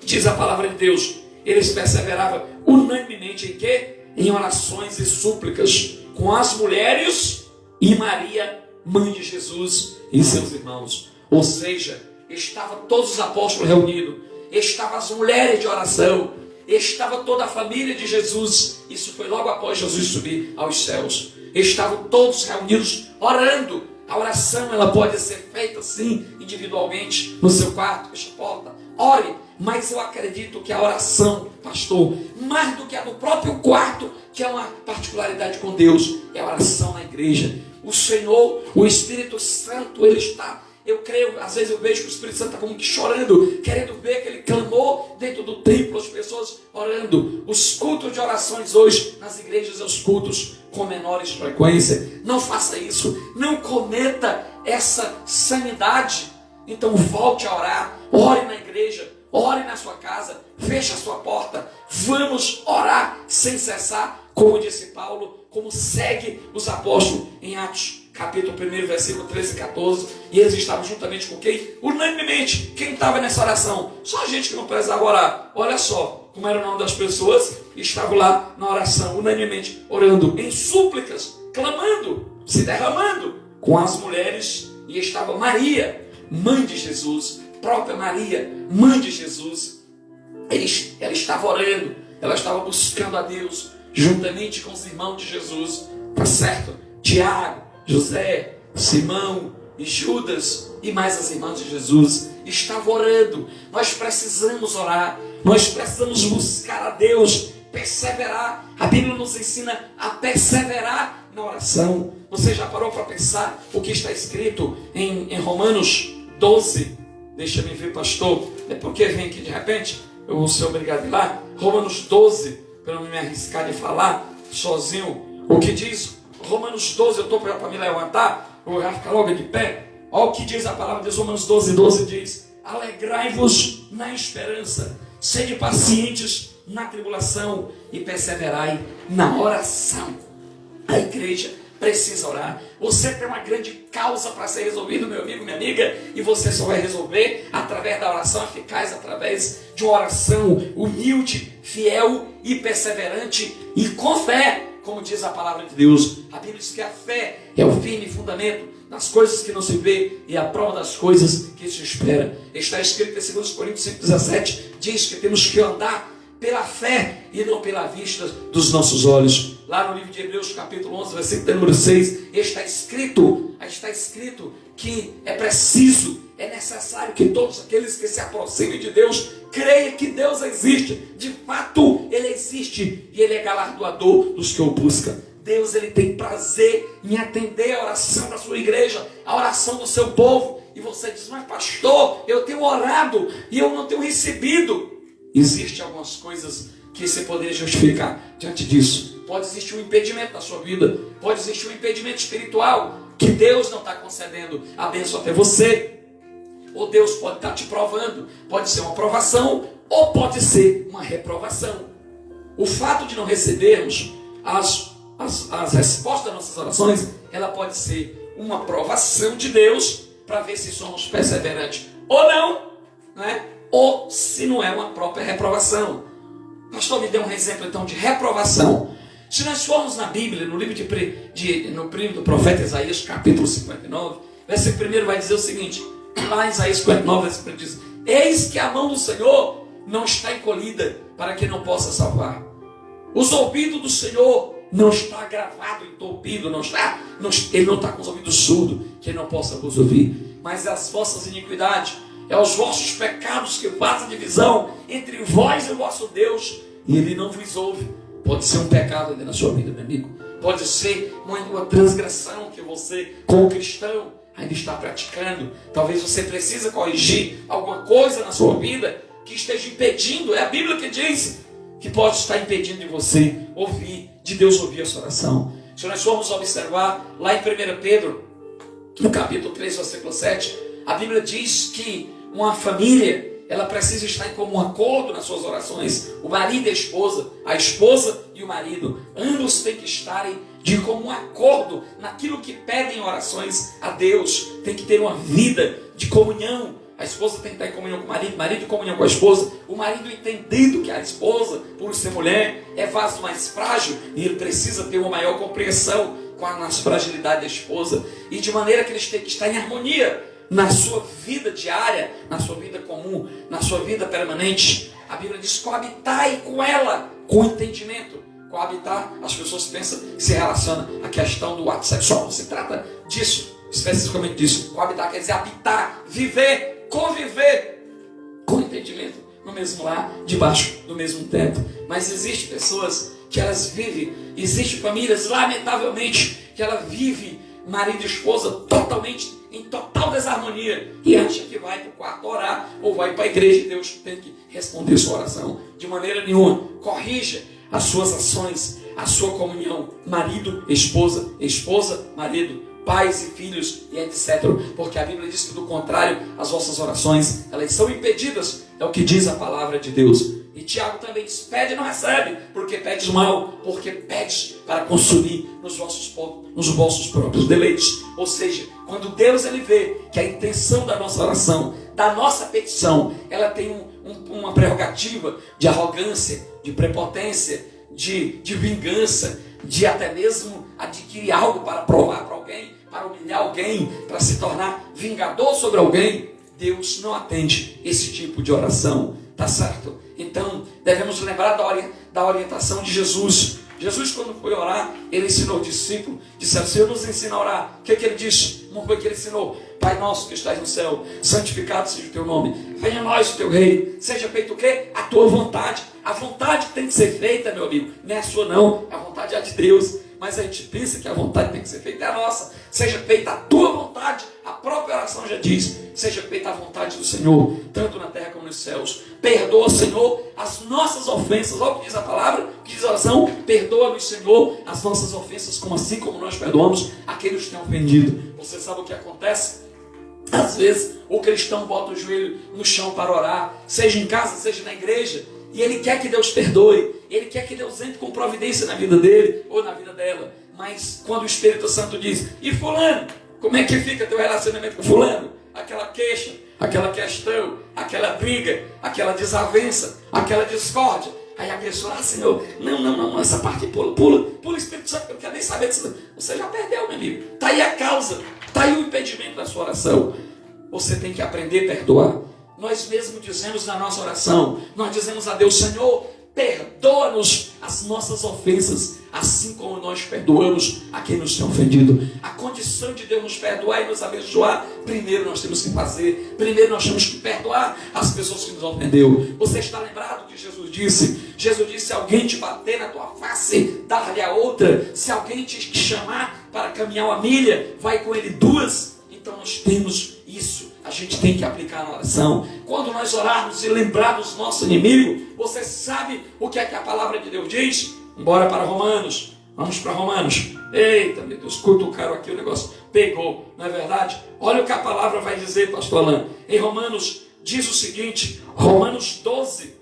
Diz a palavra de Deus. Eles perseveravam unanimemente em quê? Em orações e súplicas com as mulheres e Maria, mãe de Jesus e seus irmãos. Ou seja, estavam todos os apóstolos reunidos, estavam as mulheres de oração, estava toda a família de Jesus. Isso foi logo após Jesus subir aos céus. Estavam todos reunidos orando. A oração, ela pode ser feita sim, individualmente, no seu quarto, fecha a porta, ore. Mas eu acredito que a oração, pastor, mais do que a do próprio quarto, que é uma particularidade com Deus, é a oração na igreja. O Senhor, o Espírito Santo, ele está, eu creio, às vezes eu vejo que o Espírito Santo está como que chorando, querendo ver aquele clamor dentro do templo, as pessoas orando. Os cultos de orações hoje, nas igrejas, é os cultos com menores frequência. Não faça isso, não cometa essa sanidade. Então volte a orar, ore na igreja, ore na sua casa, feche a sua porta, vamos orar sem cessar, como disse Paulo, como segue os apóstolos em Atos, capítulo 1, versículo 13 e 14, e eles estavam juntamente com quem? Unanimemente, quem estava nessa oração? Só a gente que não precisava orar. Olha só, como era o nome das pessoas, estavam lá na oração, unanimemente, orando, em súplicas, clamando, se derramando, com as mulheres, e estava Maria, mãe de Jesus, própria Maria, mãe de Jesus. Ela estava orando, ela estava buscando a Deus, juntamente com os irmãos de Jesus, tá certo? Tiago, José, Simão e Judas e mais as irmãs de Jesus estavam orando. Nós precisamos orar, nós precisamos buscar a Deus, perseverar. A Bíblia nos ensina a perseverar na oração. Você já parou para pensar o que está escrito em Romanos 12? Deixa eu ver, pastor, é porque vem aqui de repente, eu vou ser obrigado a ir lá. Romanos 12, para não me arriscar de falar sozinho, o que diz Romanos 12, eu estou para me levantar, eu vou ficar logo de pé. Olha o que diz a palavra de Deus, Romanos 12, 12 diz: alegrai-vos na esperança, sede pacientes na tribulação e perseverai na oração. A igreja precisa orar. Você tem uma grande causa para ser resolvido, meu amigo, minha amiga, e você só vai resolver através da oração eficaz, através de uma oração humilde, fiel e perseverante e com fé, como diz a palavra de Deus. A Bíblia diz que a fé é o firme fundamento das coisas que não se vê e a prova das coisas que se espera. Está escrito em 2 Coríntios 5,17, diz que temos que andar pela fé e não pela vista dos nossos olhos. Lá no livro de Hebreus, capítulo 11, versículo número 6, está escrito que é preciso, é necessário que todos aqueles que se aproximem de Deus creiam que Deus existe. De fato, Ele existe e Ele é galardoador dos que o buscam. Deus, Ele tem prazer em atender a oração da sua igreja, a oração do seu povo. E você diz: mas pastor, eu tenho orado e eu não tenho recebido. Existem algumas coisas que você poderia justificar diante disso. Pode existir um impedimento na sua vida, pode existir um impedimento espiritual, que Deus não está concedendo a bênção até você, ou Deus pode estar te provando. Pode ser uma aprovação ou pode ser uma reprovação. O fato de não recebermos as respostas das nossas orações, ela pode ser uma provação de Deus para ver se somos perseverantes ou não, né? ou se não é uma própria reprovação. Pastor, me dê um exemplo então de reprovação. Se nós formos na Bíblia, no livro no livro do profeta Isaías, capítulo 59, versículo 1 vai dizer o seguinte, lá em Isaías 59, versículo 1 diz: eis que a mão do Senhor não está encolhida para que não possa salvar. Os ouvidos do Senhor não está gravado, entupido, ele não está com os ouvidos surdos, que ele não possa vos ouvir. Mas as vossas iniquidades, é os vossos pecados que fazem divisão entre vós e o vosso Deus, e ele não vos ouve. Pode ser um pecado na sua vida, meu amigo. Pode ser uma transgressão que você, como cristão, ainda está praticando. Talvez você precise corrigir alguma coisa na sua vida que esteja impedindo. É a Bíblia que diz que pode estar impedindo de você ouvir, de Deus ouvir a sua oração. Se nós formos observar lá em 1 Pedro, no capítulo 3, versículo 7, a Bíblia diz que uma família, ela precisa estar em comum acordo nas suas orações. O marido e a esposa e o marido, ambos têm que estarem de comum acordo naquilo que pedem orações a Deus. Tem que ter uma vida de comunhão. A esposa tem que estar em comunhão com o marido em comunhão com a esposa. O marido entendendo que a esposa, por ser mulher, é vaso mais frágil e ele precisa ter uma maior compreensão com a fragilidade da esposa. E de maneira que eles têm que estar em harmonia na sua vida diária, na sua vida comum, na sua vida permanente. A Bíblia diz: coabitai com ela, com entendimento. Coabitar, as pessoas pensam que se relaciona à questão do ato sexual. Não se trata disso, especificamente disso. Coabitar quer dizer habitar, viver, conviver com entendimento no mesmo lar, debaixo do mesmo teto. Mas existem pessoas que elas vivem, existem famílias, lamentavelmente, que ela vive marido e esposa totalmente em total desarmonia e acha que vai para o quarto orar ou vai para a igreja e Deus tem que responder sua oração. De maneira nenhuma. Corrija as suas ações, a sua comunhão, marido, esposa, marido, pais e filhos e etc. Porque a Bíblia diz que do contrário, as vossas orações, elas são impedidas. É o que diz a palavra de Deus. E Tiago também diz: pede e não recebe, porque pedes mal, porque pedes para consumir nos vossos próprios deleites. Ou seja, quando Deus ele vê que a intenção da nossa oração, da nossa petição, ela tem uma prerrogativa de arrogância, de prepotência, de vingança, de até mesmo adquirir algo para provar para alguém, para humilhar alguém, para se tornar vingador sobre alguém, Deus não atende esse tipo de oração, tá certo? Então, devemos lembrar da orientação de Jesus. Jesus, quando foi orar, ele ensinou o discípulo, disseram: Senhor, nos ensina a orar. O que ele disse? Não foi que ele ensinou: Pai nosso que estás no céu, santificado seja o teu nome, venha a nós o teu reino, seja feito o quê? A tua vontade. A vontade que tem que ser feita, meu amigo, não é a sua não, a vontade é a de Deus. Mas a gente pensa que a vontade tem que ser feita, é a nossa. Seja feita a tua vontade. A própria oração já diz: seja feita a vontade do Senhor, tanto na terra como nos céus. Perdoa, Senhor, as nossas ofensas. Olha o que diz a palavra, o que diz a oração: perdoa-nos, Senhor, as nossas ofensas, como assim como nós perdoamos aqueles que têm ofendido. Você sabe o que acontece? Às vezes o cristão bota o joelho no chão para orar, seja em casa, seja na igreja, e ele quer que Deus perdoe, ele quer que Deus entre com providência na vida dele ou na vida dela. Mas quando o Espírito Santo diz: e fulano, como é que fica teu relacionamento com fulano? Aquela queixa, aquela questão, aquela briga, aquela desavença, aquela discórdia. Aí a pessoa: ah, Senhor, não, essa parte pula o Espírito Santo, eu não quero nem saber disso. Você já perdeu, meu amigo. Está aí a causa, está aí o impedimento da sua oração. Você tem que aprender a perdoar. Nós mesmos dizemos na nossa oração, nós dizemos a Deus: Senhor, perdoa-nos as nossas ofensas, assim como nós perdoamos a quem nos tem ofendido. A condição de Deus nos perdoar e nos abençoar, primeiro nós temos que fazer, primeiro nós temos que perdoar as pessoas que nos ofendeu. Você está lembrado que Jesus disse: se alguém te bater na tua face, dar-lhe a outra. Se alguém te chamar para caminhar uma milha, vai com ele 2. Então nós temos isso, a gente tem que aplicar na oração. Quando nós orarmos e lembrar dos nossos inimigos, você sabe o que é que a palavra de Deus diz? Bora para Romanos, vamos para Romanos. Eita, meu Deus, cutucaram aqui, o negócio pegou, não é verdade? Olha o que a palavra vai dizer, pastor Alain. Em Romanos diz o seguinte, Romanos 12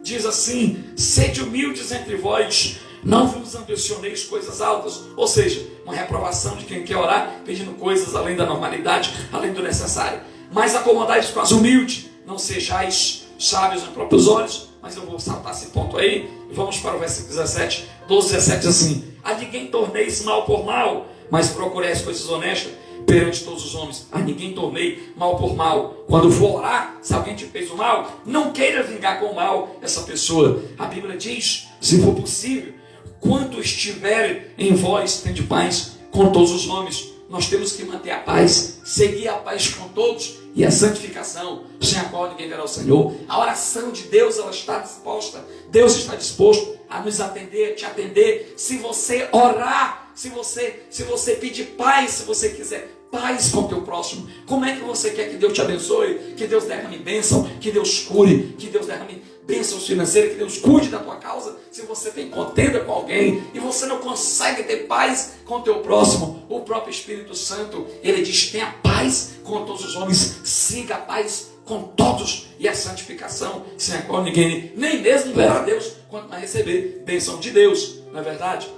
diz assim: sede humildes entre vós, não vos ambicioneis coisas altas. Ou seja, uma reprovação de quem quer orar pedindo coisas além da normalidade, além do necessário. mas acomodai-vos com as humildes, não sejais sábios nos próprios olhos. Mas eu vou saltar esse ponto aí, e vamos para o versículo 17, 12, 17, diz assim: a ninguém torneis mal por mal, mas procurei as coisas honestas perante todos os homens. A ninguém tornei mal por mal. Quando for orar, se alguém te fez o mal, não queira vingar com o mal essa pessoa. A Bíblia diz, se for possível, quanto estiver em vós, tende paz com todos os homens. Nós temos que manter a paz, seguir a paz com todos e a santificação, sem a qual ninguém verá o Senhor. A oração de Deus, ela está disposta. Deus está disposto a nos atender, te atender. Se você orar, se você pedir paz, se você quiser paz com o teu próximo, como é que você quer que Deus te abençoe? Que Deus derrame bênção, que Deus cure, que Deus derrame bênçãos financeiras, que Deus cuide da tua causa. Se você tem contenda com alguém e você não consegue ter paz com o teu próximo, o próprio Espírito Santo, ele diz: tenha paz com todos os homens, siga a paz com todos e a santificação, sem a qual ninguém nem mesmo verá Deus, quanto mais receber bênção de Deus. Não é verdade?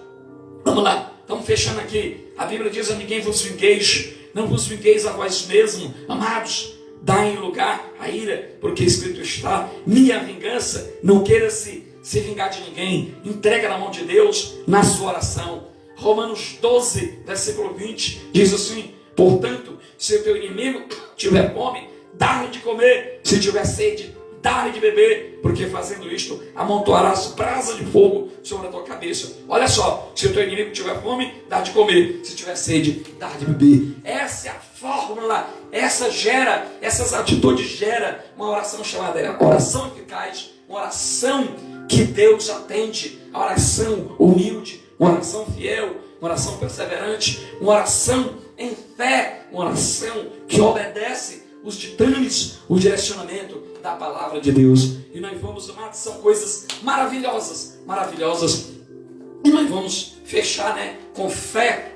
Vamos lá, estamos fechando aqui. A Bíblia diz: a ninguém vos vingueis, não vos vingueis a vós mesmos, amados. Dá em lugar a ira, porque escrito está: minha vingança, não queira se vingar de ninguém, entrega na mão de Deus na sua oração. Romanos 12, versículo 20, diz assim: portanto, se o teu inimigo tiver fome, dá-lhe de comer, se tiver sede, dá-lhe de beber, porque fazendo isto, amontoarás brasa de fogo sobre a tua cabeça. Olha só, se o teu inimigo tiver fome, dá de comer, se tiver sede, dá de beber. Essa é a fórmula, essas atitudes gera uma oração chamada oração eficaz, uma oração que Deus atende, a oração humilde, uma oração fiel, uma oração perseverante, uma oração em fé, uma oração que obedece os ditames, o direcionamento da palavra de Deus. E nós vamos, amados, são coisas maravilhosas, maravilhosas. E nós vamos fechar, com fé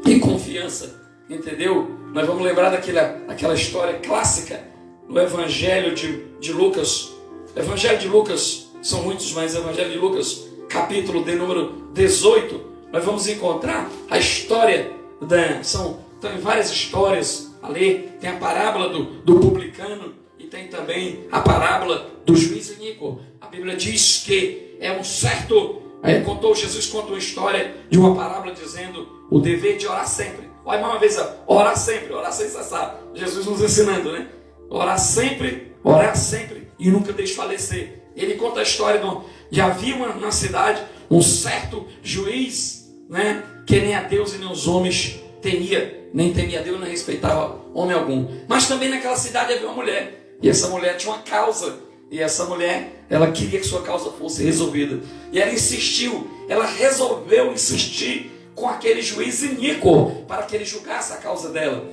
e confiança, entendeu? Nós vamos lembrar daquela história clássica do Evangelho de Lucas. O Evangelho de Lucas, são muitos, mas o Evangelho de Lucas, capítulo de número 18, nós vamos encontrar a história, tem várias histórias ali. Tem a parábola do publicano e tem também a parábola do juiz iníquo. A Bíblia diz que Jesus contou a história de uma parábola dizendo o dever de orar sempre. Olha mais uma vez, orar sempre, orar sem cessar. Jesus nos ensinando, orar sempre e nunca desfalecer. Ele conta a história de havia na cidade um certo juiz, que nem a Deus e nem os homens temia, nem temia a Deus, nem respeitava homem algum. Mas também naquela cidade havia uma mulher, e essa mulher tinha uma causa, e essa mulher, ela queria que sua causa fosse resolvida, e ela insistiu, ela resolveu insistir com aquele juiz iníquo, para que ele julgasse a causa dela.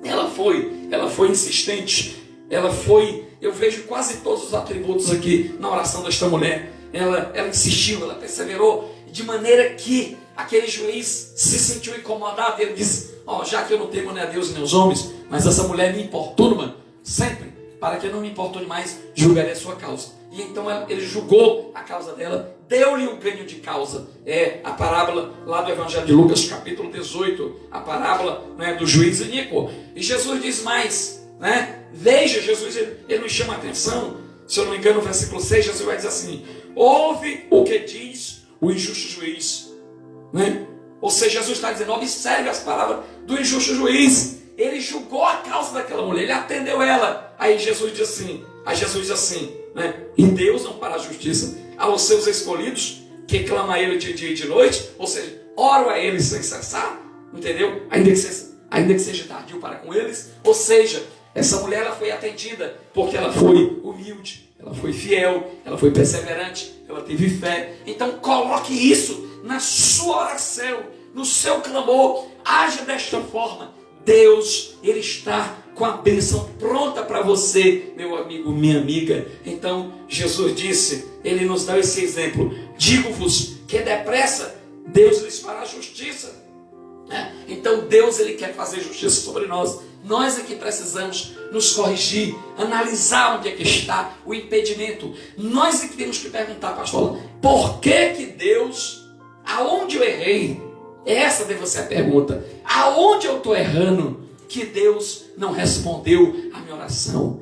Ela foi insistente, eu vejo quase todos os atributos aqui na oração desta mulher. Ela insistiu, ela perseverou, de maneira que aquele juiz se sentiu incomodado. Ele disse: já que eu não temo nem a Deus nem os homens, mas essa mulher me importuna sempre, para que eu não me importune mais, julgarei a sua causa. E então ele julgou a causa dela, deu-lhe o ganho de causa. É a parábola lá do Evangelho de Lucas, capítulo 18, a parábola do juiz iníquo. E Jesus diz mais, veja, Jesus ele nos chama a atenção. Se eu não me engano, no versículo 6, Jesus vai dizer assim: ouve o que diz o injusto juiz. Ou seja, Jesus está dizendo: observe as palavras do injusto juiz. Ele julgou a causa daquela mulher, ele atendeu ela. Aí Jesus diz assim, e Deus não fará justiça aos seus escolhidos, que clamam a ele de dia e de noite. Ou seja, oro a eles sem cessar, entendeu? Ainda que seja tardio para com eles. Ou seja, essa mulher ela foi atendida porque ela foi humilde, ela foi fiel, ela foi perseverante, ela teve fé. Então coloque isso na sua oração, no seu clamor, haja desta forma. Deus, ele está com a bênção pronta para você, meu amigo, minha amiga. Então Jesus disse, ele nos dá esse exemplo: digo-vos que depressa Deus lhes fará justiça. Então Deus, ele quer fazer justiça sobre nós. Nós é que precisamos nos corrigir, analisar onde é que está o impedimento. Nós é que temos que perguntar, pastor, por que Deus, aonde eu errei? Essa deve ser a pergunta. Aonde eu estou errando? que Deus não respondeu a minha oração?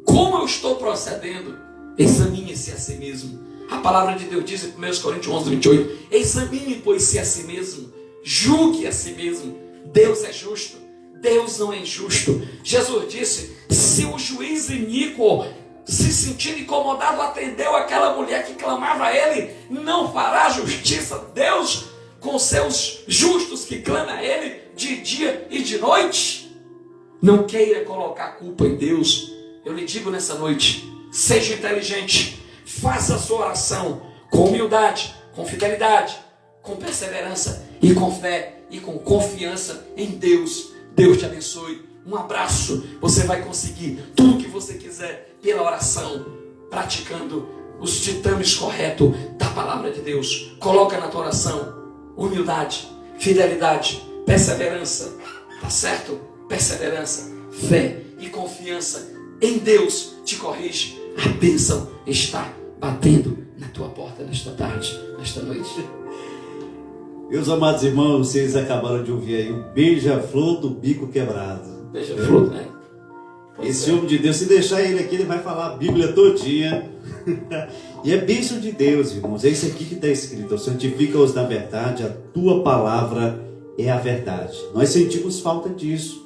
Como eu estou procedendo? Examine-se a si mesmo. A palavra de Deus diz em 1 Coríntios 11:28, examine, pois, a si mesmo, julgue a si mesmo. Deus é justo, Deus não é injusto. Jesus disse, se o juiz iníquo se sentir incomodado, atendeu aquela mulher que clamava a ele, não fará justiça Deus com seus justos que clamam a ele de dia e de noite? Não queira colocar culpa em Deus. Eu lhe digo nessa noite, seja inteligente, faça a sua oração com humildade, com fidelidade, com perseverança e com fé e com confiança em Deus. Deus te abençoe. Um abraço. Você vai conseguir tudo o que você quiser pela oração, praticando os ditames corretos da palavra de Deus. Coloca na tua oração humildade, fidelidade, perseverança. Tá certo? Perseverança, fé e confiança em Deus te corrige. A bênção está batendo na tua porta nesta tarde, nesta noite. Meus amados irmãos, vocês acabaram de ouvir aí o beija-flor do bico quebrado. Beija-flor, né? Esse homem de Deus, se deixar ele aqui, ele vai falar a Bíblia todinha. E é bênção de Deus, irmãos. É isso aqui que está escrito: santifica-os na verdade, a tua palavra é a verdade. Nós sentimos falta disso.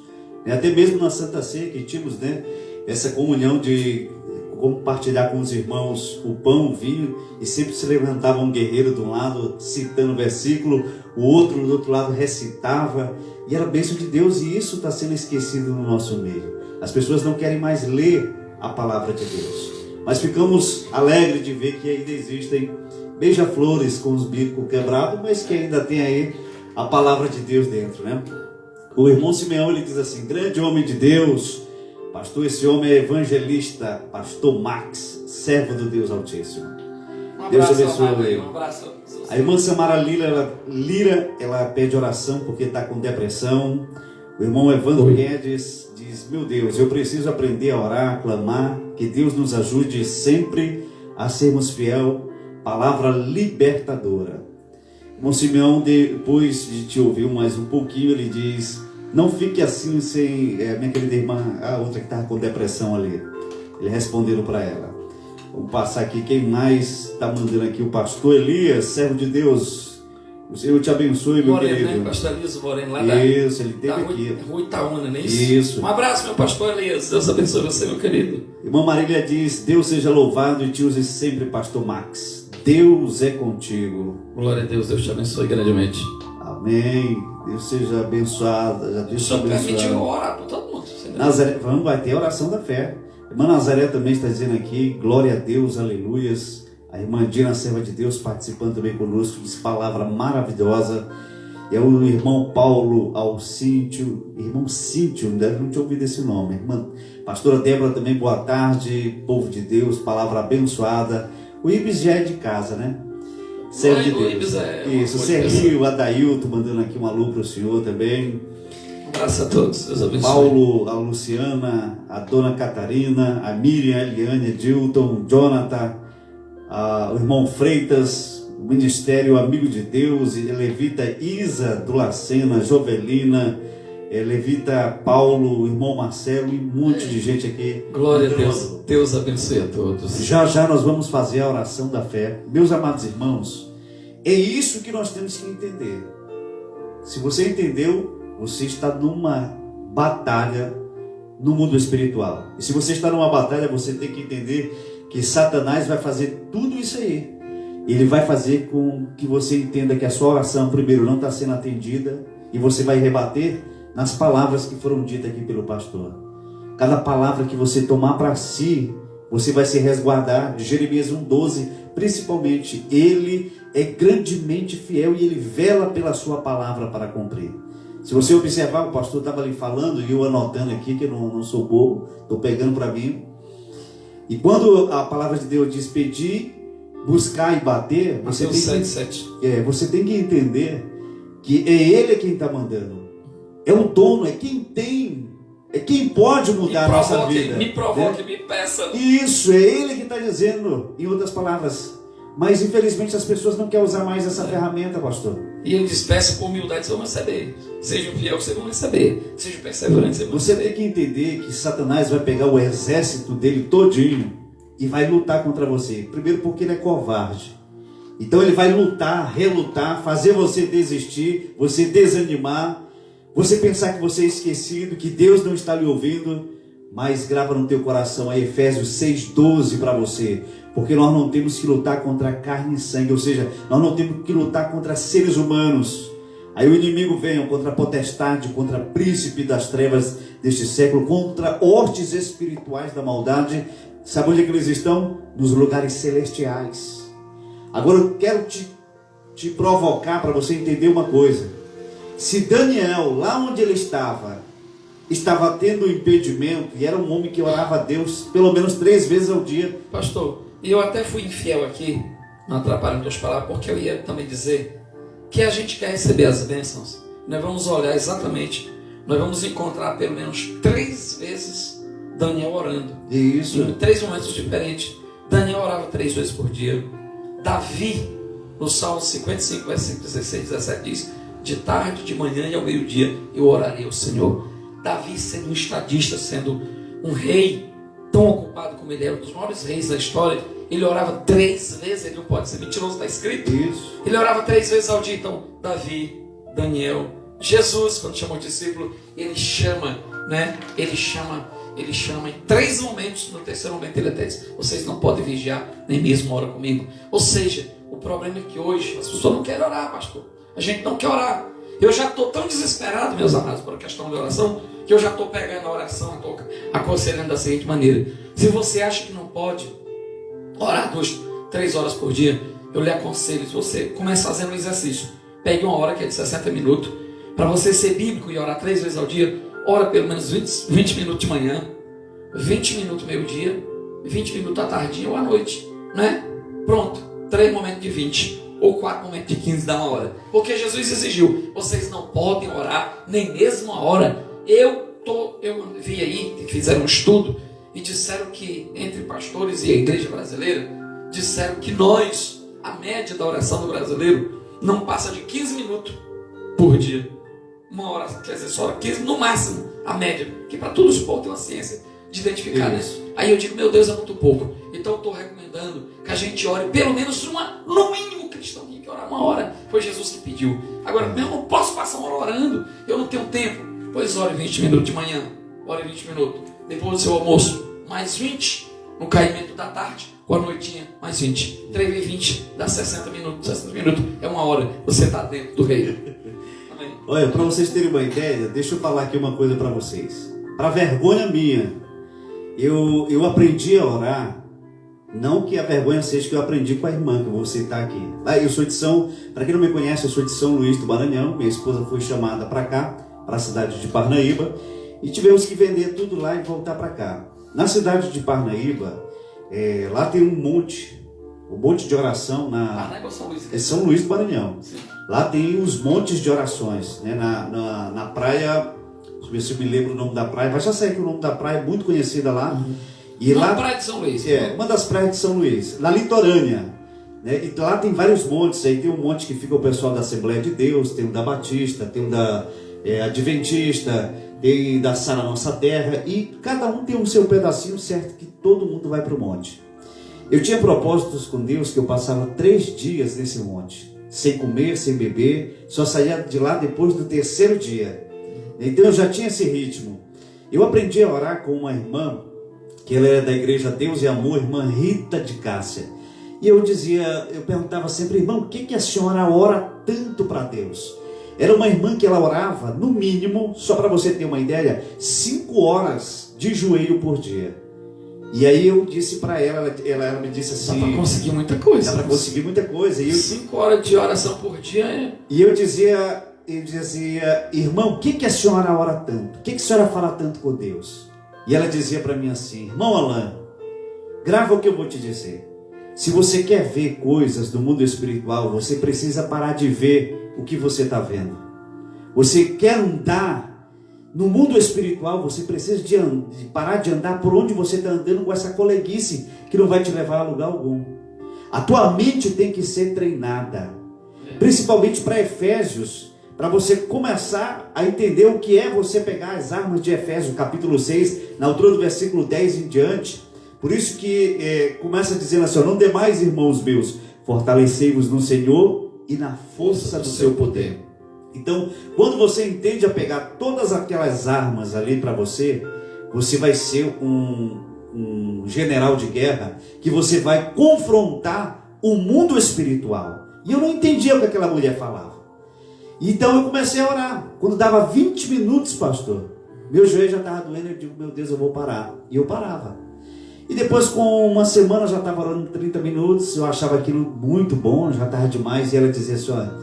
Até mesmo na Santa Ceia que tínhamos, né, essa comunhão de compartilhar com os irmãos o pão, o vinho, e sempre se levantava um guerreiro de um lado citando o versículo, o outro do outro lado recitava, e era a bênção de Deus, e isso está sendo esquecido no nosso meio. As pessoas não querem mais ler a palavra de Deus, mas ficamos alegres de ver que ainda existem beija-flores com os bicos quebrados, mas que ainda tem aí a palavra de Deus dentro, né? O irmão Simeão, ele diz assim: grande homem de Deus, pastor, esse homem é evangelista, pastor Max, servo do Deus Altíssimo. Deus te abençoe. Um abraço. A irmã Samara Lira, ela pede oração porque está com depressão. O irmão Evandro Guedes diz: meu Deus, eu preciso aprender a orar, a clamar, que Deus nos ajude sempre a sermos fiel. Palavra libertadora. O irmão Simeão, depois de te ouvir mais um pouquinho, ele diz: não fique assim sem... minha querida irmã, a outra que estava com depressão ali. Eles responderam para ela. Vamos passar aqui, quem mais está mandando aqui? O pastor Elias, servo de Deus. O Senhor te abençoe, meu Moreno, querido. Né? Pastor Elias Moreno, lá da... Isso, ele teve aqui. Rua Itaúna, não é isso? Isso. Um abraço, meu pastor Elias. Deus abençoe você, meu querido. Irmã Marília diz: Deus seja louvado e te use sempre, pastor Max. Deus é contigo. Glória a Deus, Deus te abençoe grandemente. Amém. Deus seja abençoado. Já Deus te permitiu abençoado. orar por todo mundo. Nazaré, vai ter oração da fé. A irmã Nazaré também está dizendo aqui: glória a Deus, aleluias. A irmã Dina, serva de Deus, participando também conosco, diz palavra maravilhosa. E é o irmão Paulo Alcíntio, irmão Cíntio, não tinha ouvido esse nome. Irmã pastora Débora também, boa tarde, povo de Deus, palavra abençoada. O Ibis já é de casa, né? Servo de Deus. Isso, Sergio, Adailton, mandando aqui um alô para o senhor também. Um abraço a todos, Deus abençoe. Paulo, a Luciana, a dona Catarina, a Miriam, a Eliane, Dilton, Jonathan, o irmão Freitas, o Ministério Amigo de Deus, Levita Isa do Lacena, Jovelina, Levita Paulo, o irmão Marcelo e um monte de gente aqui. Glória a Deus. Deus abençoe a todos. Já nós vamos fazer a oração da fé. Meus amados irmãos, é isso que nós temos que entender. Se você entendeu, você está numa batalha no mundo espiritual. E se você está numa batalha, você tem que entender que Satanás vai fazer tudo isso aí. Ele vai fazer com que você entenda que a sua oração, primeiro, não está sendo atendida, e você vai rebater nas palavras que foram ditas aqui pelo pastor. Cada palavra que você tomar para si, você vai se resguardar. De Jeremias 1,12, principalmente, ele é grandemente fiel e ele vela pela sua palavra para cumprir. Se você observar, o pastor estava ali falando e eu anotando aqui, que eu não sou bobo, estou pegando para mim. E quando a palavra de Deus diz pedir, buscar e bater, você tem que entender que é ele quem está mandando. É o dono, é quem tem, é quem pode mudar a nossa vida. Me provoque, me peça. Isso, é ele que está dizendo. Em outras palavras, Mas infelizmente as pessoas não querem usar mais essa ferramenta, pastor. E ele diz, peça com humildade, vocês vão receber. Seja fiel, vocês vão receber. Seja perseverante, vocês vão Você receber. tem que entender que Satanás vai pegar o exército dele todinho e vai lutar contra você. Primeiro porque ele é covarde. Então ele vai lutar, relutar, fazer você desistir, você desanimar, você pensar que você é esquecido, que Deus não está lhe ouvindo. Mas grava no teu coração aí Efésios 6:12 para você. Porque nós não temos que lutar contra carne e sangue, ou seja, nós não temos que lutar contra seres humanos. Aí o inimigo vem contra a potestade, contra príncipe das trevas deste século, contra hostes espirituais da maldade. Sabe onde é que eles estão? Nos lugares celestiais. Agora eu quero te provocar para você entender uma coisa. Se Daniel, lá onde ele estava tendo impedimento, e era um homem que orava a Deus pelo menos 3 vezes ao dia. Pastor, e eu até fui infiel aqui, não atrapalhando as palavras, porque eu ia também dizer que a gente quer receber as bênçãos. Nós vamos olhar exatamente, nós vamos encontrar pelo menos 3 vezes Daniel orando. Isso. Em 3 momentos diferentes. Daniel orava 3 vezes por dia. Davi, no Salmo 55, versículo 16 e 17, diz: de tarde, de manhã e ao meio-dia eu orarei ao Senhor. Davi, sendo um estadista, sendo um rei tão ocupado como ele era, um dos maiores reis da história, ele orava 3 vezes, ele não pode ser mentiroso, está escrito. Isso. Ele orava 3 vezes ao dia. Então, Davi, Daniel, Jesus, quando chamou o discípulo, ele chama, né? Ele chama em 3 momentos. No terceiro momento ele até diz: vocês não podem vigiar, nem mesmo orar comigo. Ou seja, o problema é que hoje as pessoas não querem orar, pastor. A gente não quer orar. Eu já estou tão desesperado, meus amados, por a questão da oração, que eu já estou pegando a oração, estou aconselhando da seguinte maneira: se você acha que não pode orar 2, 3 horas por dia, eu lhe aconselho, se você começa fazendo um exercício, pegue uma hora que é de 60 minutos, para você ser bíblico e orar 3 vezes ao dia. Ora pelo menos 20 minutos de manhã, 20 minutos meio-dia, 20 minutos à tardinha ou à noite, né? Pronto, 3 momentos de 20 ou 4 momentos de 15 dá uma hora. Porque Jesus exigiu: vocês não podem orar nem mesmo uma hora. Eu vi aí que fizeram um estudo e disseram que entre pastores e a igreja brasileira, disseram que a média da oração do brasileiro não passa de 15 minutos por dia. 1 hora, quer dizer, só 15 no máximo, a média, que para todos os povos tem uma ciência de identificar isso. Aí eu digo: meu Deus, é muito pouco. Então eu estou recomendando que a gente ore pelo menos no mínimo, o cristão tinha que orar 1 hora. Foi Jesus que pediu. Agora, eu não posso passar 1 hora orando, eu não tenho tempo. Pois ore 20 minutos de manhã, ore 20 minutos. Depois do seu almoço, mais 20. No caimento da tarde, com a noitinha, mais 20. 3 vezes 20 dá 60 minutos. 60 minutos é 1 hora. Você está dentro do reino. Amém. Olha, para vocês terem uma ideia, deixa eu falar aqui uma coisa para vocês. Para vergonha minha, eu aprendi a orar. Não que a vergonha seja que eu aprendi com a irmã, que eu vou citar aqui. Eu sou de para quem não me conhece, eu sou de São Luís do Maranhão. Minha esposa foi chamada para cá, para a cidade de Parnaíba, e tivemos que vender tudo lá e voltar para cá. Na cidade de Parnaíba, lá tem um monte de oração. Parnaíba ou São Luís? É São Luís do Maranhão. Sim. Lá tem uns montes de orações, né? Na praia, deixa eu ver se eu me lembro o nome da praia, vai já sair que o nome da praia é muito conhecida lá. Uhum. E lá, praia de São Luís. Uma das praias de São Luís, na litorânea, né? E lá tem vários montes, aí tem um monte que fica o pessoal da Assembleia de Deus, tem um da Batista, tem um da Adventista, tem da Sara Nossa Terra, e cada um tem o seu pedacinho, certo, que todo mundo vai para o monte. Eu tinha propósitos com Deus que eu passava 3 dias nesse monte, sem comer, sem beber, só saía de lá depois do 3º dia. Então eu já tinha esse ritmo. Eu aprendi a orar com uma irmã, que ela era da igreja Deus e Amor, irmã Rita de Cássia. E eu perguntava sempre: irmão, o que a senhora ora tanto para Deus? Era uma irmã que ela orava, no mínimo, só para você ter uma ideia, 5 horas de joelho por dia. E aí eu disse para ela me disse assim: dá para conseguir muita coisa. Dá para conseguir muita coisa. E 5 horas de oração por dia E eu dizia, irmão, o que a senhora ora tanto? O que a senhora fala tanto com Deus? E ela dizia para mim assim: irmão Alain, grava o que eu vou te dizer. Se você quer ver coisas do mundo espiritual, você precisa parar de ver o que você está vendo. Você quer andar no mundo espiritual, você precisa de parar de andar por onde você está andando com essa coleguice que não vai te levar a lugar algum. A tua mente tem que ser treinada. Principalmente para Efésios, para você começar a entender o que é você pegar as armas de Efésios, capítulo 6, na altura do versículo 10 em diante. Por isso que começa dizendo assim: não demais, irmãos meus, fortalecei-vos no Senhor e na força do seu poder. Então, quando você entende a pegar todas aquelas armas ali para você, você vai ser um general de guerra, que você vai confrontar o mundo espiritual. E eu não entendia o que aquela mulher falava. Então eu comecei a orar. Quando dava 20 minutos, pastor, meu joelho já estava doendo. Eu digo: meu Deus, eu vou parar. E eu parava. E depois, com uma semana, eu já estava orando 30 minutos. Eu achava aquilo muito bom, já estava demais. E ela dizia assim: olha,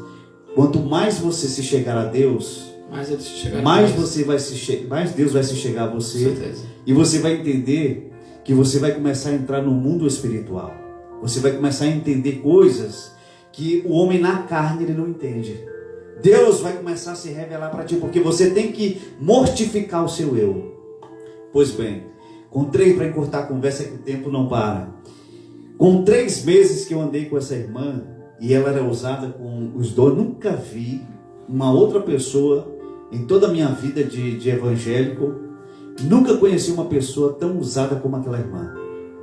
quanto mais você se chegar a Deus, mais Deus vai se chegar a você. E você vai entender que você vai começar a entrar no mundo espiritual. Você vai começar a entender coisas que o homem na carne ele não entende. Deus vai começar a se revelar para ti, porque você tem que mortificar o seu eu. Pois bem, para encurtar a conversa, que o tempo não para. Com 3 meses que eu andei com essa irmã, e ela era usada com os dons, nunca vi uma outra pessoa em toda a minha vida de evangélico, nunca conheci uma pessoa tão usada como aquela irmã.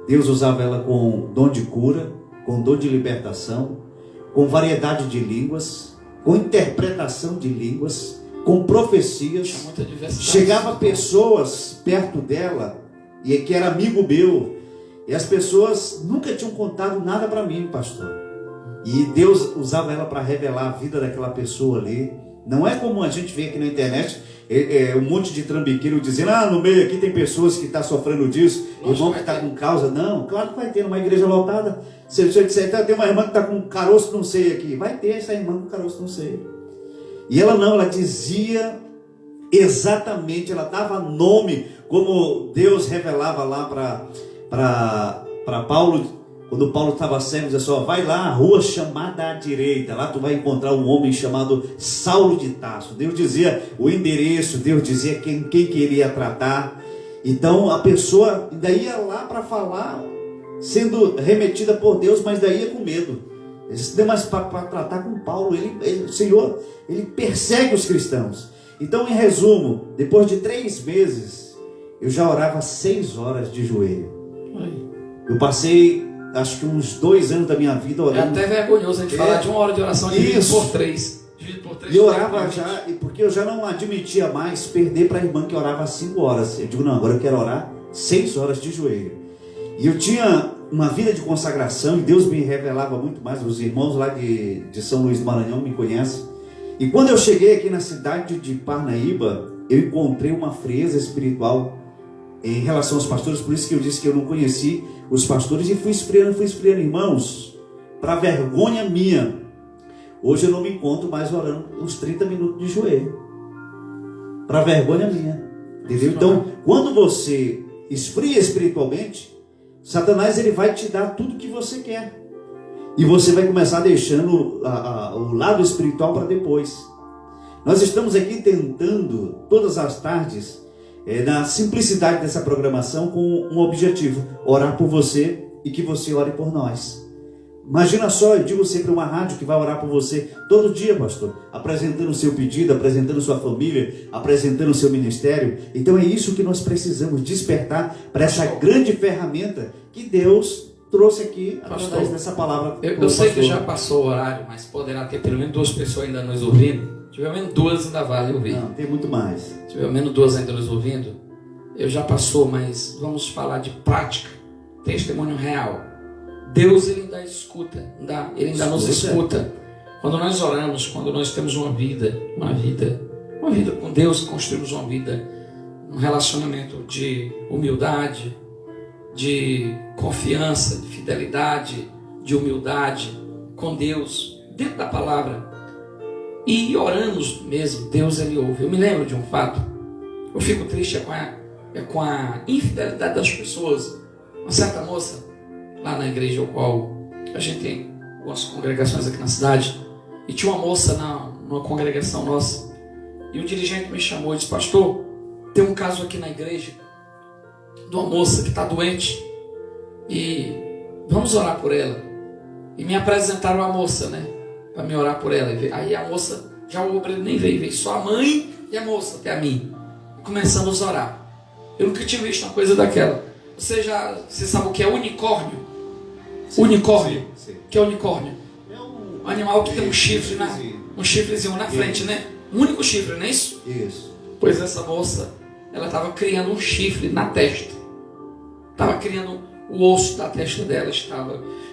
Deus usava ela com dom de cura, com dom de libertação, com variedade de línguas, com interpretação de línguas, com profecias. Chegava pessoas perto dela, e que era amigo meu, e as pessoas nunca tinham contado nada para mim, pastor. E Deus usava ela para revelar a vida daquela pessoa ali. Não é como a gente vê aqui na internet, um monte de trambiqueiro dizendo: no meio aqui tem pessoas que estão sofrendo disso, irmão que está com causa. Não, claro que vai ter numa igreja lotada. Se eu disser, tem uma irmã que está com caroço não sei aqui, vai ter essa irmã com caroço não sei. E ela não, ela dizia exatamente, ela dava nome, como Deus revelava lá para Paulo. Quando Paulo estava cego, dizia só: vai lá, a rua chamada à direita, lá tu vai encontrar um homem chamado Saulo de Tarso. Deus dizia o endereço, Deus dizia quem que ele ia tratar. Então a pessoa ainda ia lá para falar, sendo remetida por Deus, mas daí ia com medo. Mas para tratar com Paulo, o Senhor, ele persegue os cristãos. Então, em resumo, depois de 3 meses, eu já orava 6 horas de joelho. Eu passei, acho que uns 2 anos da minha vida orando. É até vergonhoso a gente falar de 1 hora de oração dividido por 3. E eu orava já, porque eu já não admitia mais perder para a irmã que orava 5 horas. Eu digo: não, agora eu quero orar 6 horas de joelho. E eu tinha uma vida de consagração, e Deus me revelava muito mais. Os irmãos lá de São Luís do Maranhão me conhecem. E quando eu cheguei aqui na cidade de Parnaíba, eu encontrei uma frieza espiritual em relação aos pastores. Por isso que eu disse que eu não conheci os pastores, e fui esfriando, irmãos, para vergonha minha. Hoje eu não me encontro mais orando uns 30 minutos de joelho, para vergonha minha, entendeu? Então, quando você esfria espiritualmente, Satanás ele vai te dar tudo que você quer, e você vai começar deixando o lado espiritual para depois. Nós estamos aqui tentando todas as tardes, na simplicidade dessa programação, com um objetivo: orar por você e que você ore por nós. Imagina só, eu digo sempre, uma rádio que vai orar por você todo dia, pastor, apresentando o seu pedido, apresentando sua família, apresentando o seu ministério. Então é isso que nós precisamos despertar para essa grande ferramenta que Deus trouxe aqui através dessa palavra. Eu sei que já passou o horário, mas poderá ter pelo menos 2 pessoas ainda nos ouvindo. Se tiver menos 2, ainda vale ouvir. Não, tem muito mais. Se tiver menos 2 ainda nos ouvindo, eu já passou, mas vamos falar de prática, testemunho real. Deus ele ainda escuta, ele ainda nos escuta. Quando nós oramos, quando nós temos uma vida com Deus, construímos uma vida, um relacionamento de humildade, de confiança, de fidelidade, de humildade com Deus, dentro da palavra, e oramos mesmo, Deus ele ouve. Eu me lembro de um fato, eu fico triste com a infidelidade das pessoas. Uma certa moça lá na igreja ao qual a gente tem algumas congregações aqui na cidade, e tinha uma moça numa congregação nossa, e o dirigente me chamou e disse: pastor, tem um caso aqui na igreja de uma moça que está doente, e vamos orar por ela. E me apresentaram a moça, né? Para me orar por ela. Aí a moça, já o obreiro nem veio só a mãe e a moça até a mim. Começamos a orar. Eu nunca tinha visto uma coisa daquela. Você sabe o que é unicórnio? Sim, unicórnio. sim. O que é unicórnio? É Um animal que tem um chifre, um chifrezinho na frente, né? Um único chifre, não é isso? Isso. Pois essa moça, ela estava criando um chifre na testa. Estava criando o osso da testa dela,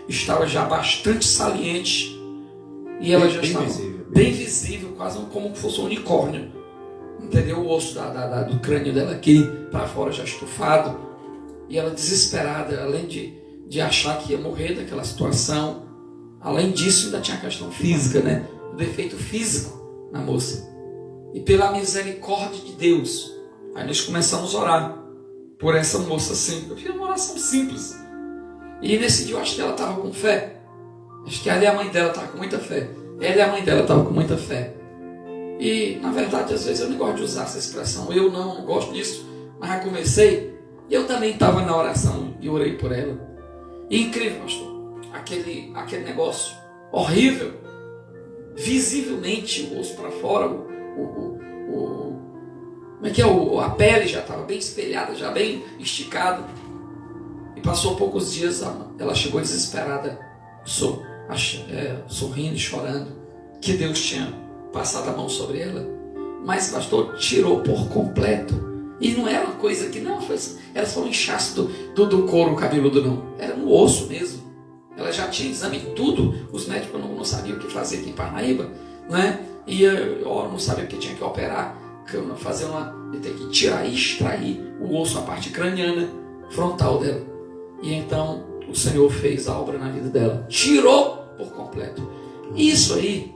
estava já bastante saliente. E ela já estava bem visível, quase como se fosse um unicórnio. Entendeu? O osso do crânio dela aqui, para fora já estufado. E ela desesperada, além de achar que ia morrer daquela situação. Além disso, ainda tinha a questão física, né? O defeito físico na moça. E pela misericórdia de Deus, aí nós começamos a orar por essa moça simples. Eu fiz uma oração simples. E nesse dia eu acho que ela estava com fé. Acho que ela e a mãe dela estavam com muita fé. Ela e a mãe dela estavam com muita fé. E na verdade, às vezes eu não gosto de usar essa expressão. Eu não gosto disso. Mas já comecei. E eu também estava na oração e orei por ela. E incrível, pastor. Aquele negócio horrível. Visivelmente o osso para fora. Como é que é? A pele já estava bem espelhada, já bem esticada. E passou poucos dias, ela chegou desesperada, sorrindo e chorando, que Deus tinha passado a mão sobre ela. Mas pastor, tirou por completo. E não era uma coisa que não, era só um inchaço do couro cabeludo, não. Era no osso mesmo. Ela já tinha exame e tudo. Os médicos não sabiam o que fazer aqui em Parnaíba, né? E eu não sabia o que tinha que operar, ter que tirar e extrair o osso, a parte craniana frontal dela. E então o Senhor fez a obra na vida dela, tirou por completo. Isso aí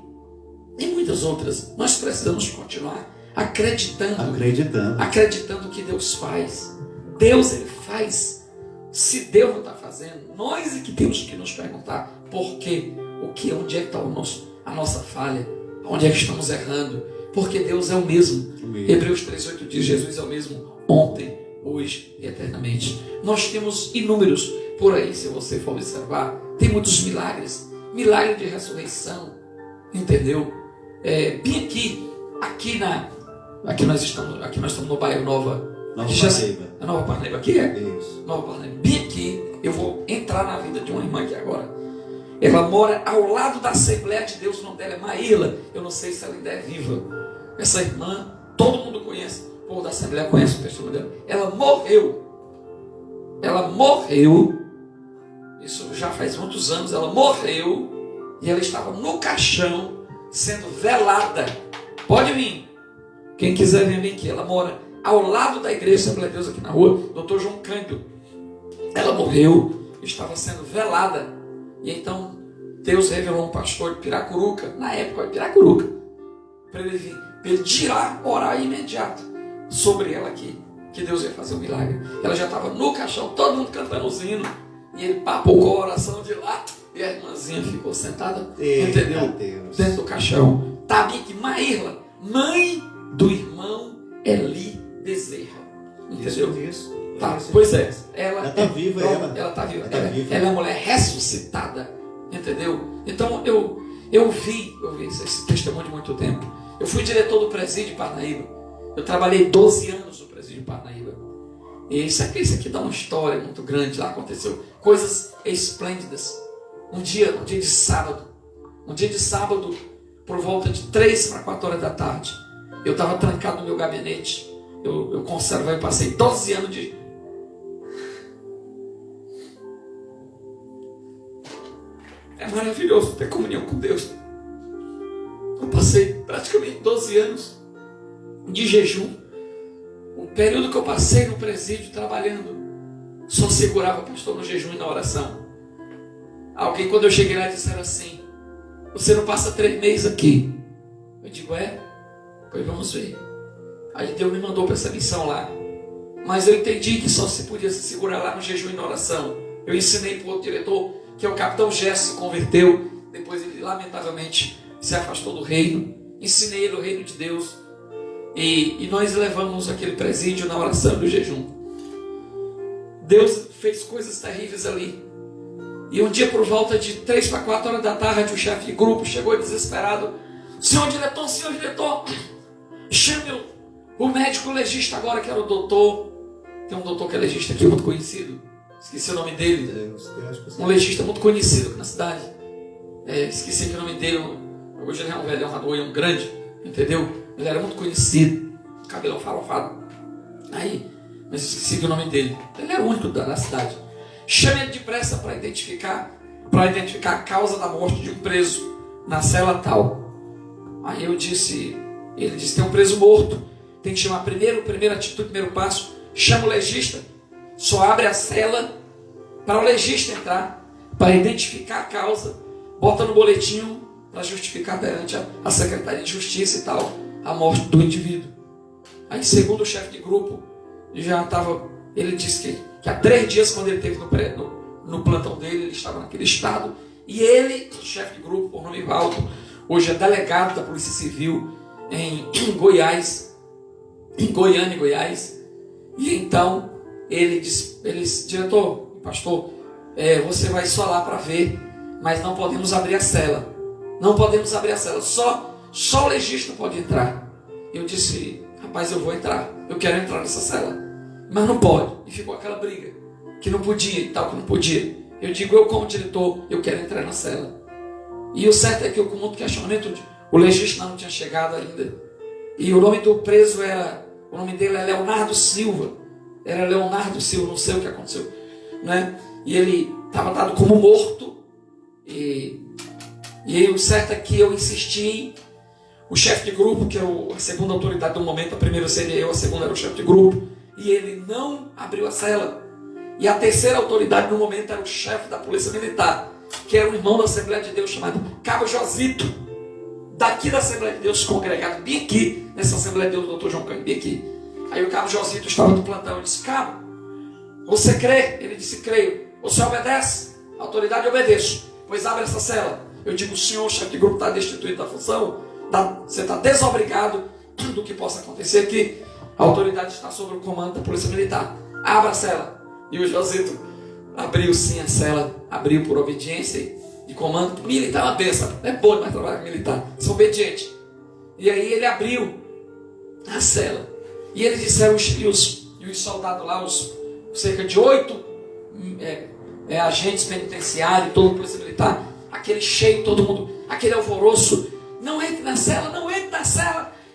e muitas outras, nós precisamos continuar acreditando que Deus faz. Deus, Ele faz. Se Deus não está fazendo, nós é que temos que nos perguntar por quê, onde é que está a nossa falha, onde é que estamos errando, porque Deus é o mesmo. Hebreus 3,8 diz: Jesus é o mesmo ontem, hoje e eternamente. Nós temos inúmeros por aí, se você for observar, tem muitos milagre de ressurreição, entendeu? Bem aqui nós estamos no bairro Nova Parnaíba. A Nova Parnaíba aqui é? Isso. Nova Parnaíba. Bem aqui, eu vou entrar na vida de uma irmã aqui agora. Ela mora ao lado da Assembleia de Deus, o nome dela é Maíla. Eu não sei se ela ainda é viva. Essa irmã, todo mundo conhece, o povo da Assembleia conhece o testemunho dela. Ela morreu, isso já faz muitos anos, ela morreu, e ela estava no caixão, sendo velada. Pode vir, quem quiser vir aqui. Ela mora ao lado da igreja Assembleia de Deus aqui na rua, Dr. João Cândido. Ela morreu, estava sendo velada, e então Deus revelou um pastor de Piracuruca, na época de Piracuruca, para ele vir, para ele tirar, orar imediato sobre ela aqui, que Deus ia fazer um milagre. Ela já estava no caixão, todo mundo cantando os hinos, e ele papou com a oração de lá, e a irmãzinha ficou sentada, entendeu? Dentro do caixão. Tabique Maíla, mãe do irmão Eli Bezerra, entendeu? Isso. Tá, pois é, ela está viva, ela está viva. Ela é uma mulher ressuscitada, entendeu? Então eu vi esse testemunho de muito tempo. Eu fui diretor do presídio de Parnaíba. Eu trabalhei 12 anos no presídio de Parnaíba. E isso aqui dá uma história muito grande. Lá aconteceu coisas esplêndidas. Um dia de sábado, por volta de 3 para 4 horas da tarde, eu estava trancado no meu gabinete. Eu passei 12 anos de... É maravilhoso ter comunhão com Deus. Eu passei praticamente 12 anos de jejum. O período que eu passei no presídio trabalhando, só segurava o pastor no jejum e na oração. Alguém, quando eu cheguei lá, disseram assim: você não passa 3 meses aqui? Eu digo: pois vamos ver. Aí Deus me mandou para essa missão lá. Mas eu entendi que só se podia se segurar lá no jejum e na oração. Eu ensinei para o outro diretor, que é o capitão Gesso, se converteu. Depois ele, lamentavelmente, se afastou do reino. Ensinei ele o reino de Deus. E nós levamos aquele presídio na oração e no jejum. Deus fez coisas terríveis ali. E um dia, por volta de 3 para 4 horas da tarde, o chefe de grupo chegou desesperado. Senhor diretor, chame o médico legista agora, que era o doutor. Tem um doutor que é legista aqui, muito conhecido. Esqueci o nome dele. Um legista muito conhecido aqui na cidade. Esqueci o nome dele. Hoje ele é um velhão, um grande, entendeu? Ele era muito conhecido, cabelão farofado. Aí, mas esqueci o nome dele. Ele era o único da cidade. Chame ele depressa para identificar a causa da morte de um preso na cela tal. Aí ele disse, tem um preso morto, tem que chamar primeira atitude, primeiro passo, chama o legista, só abre a cela para o legista entrar, para identificar a causa, bota no boletim para justificar perante a Secretaria de Justiça e tal, a morte do indivíduo. Aí, segundo o chefe de grupo, ele disse que há 3 dias, quando ele esteve no plantão dele, ele estava naquele estado, e ele, chefe de grupo, por nome Valdo, hoje é delegado da Polícia Civil em Goiás, em Goiânia, Goiás. E então ele disse, diretor, pastor, você vai só lá para ver, mas não podemos abrir a cela. Não podemos abrir a cela, só o legista pode entrar. Eu disse, rapaz, eu vou entrar, eu quero entrar nessa cela, mas não pode. E ficou aquela briga, que não podia e tal, que não podia. Eu digo, eu como diretor, eu quero entrar na cela. E o certo é que eu, com muito questionamento, o legista não tinha chegado ainda. E o nome do preso o nome dele é Leonardo Silva. Era Leonardo Silva, não sei o que aconteceu, né? E ele estava dado como morto. E aí o certo é que eu insisti. O chefe de grupo, que é a segunda autoridade do momento, a primeira seria eu, a segunda era o chefe de grupo, e ele não abriu a cela. E a terceira autoridade no momento era o chefe da Polícia Militar, que era um irmão da Assembleia de Deus chamado Cabo Josito, daqui da Assembleia de Deus, congregado bem aqui, nessa Assembleia de Deus, doutor João Cândido, bem aqui. Aí o Cabo Josito estava no plantão, eu disse, Cabo, você crê? Ele disse, creio. Você obedece? A autoridade, obedeço. Pois abre essa cela. Eu digo, o senhor, chefe de grupo, está destituído da função, você está desobrigado do que possa acontecer aqui. A autoridade está sob o comando da Polícia Militar. Abra a cela. E o Josito abriu sim a cela, abriu por obediência de comando. Militar é uma benção, é bom demais trabalhar com militar, sou obediente. E aí ele abriu a cela. E eles disseram, e os soldados lá, cerca de 8 agentes penitenciários, todo o Polícia Militar, aquele cheio, todo mundo, aquele alvoroço, não entre na cela,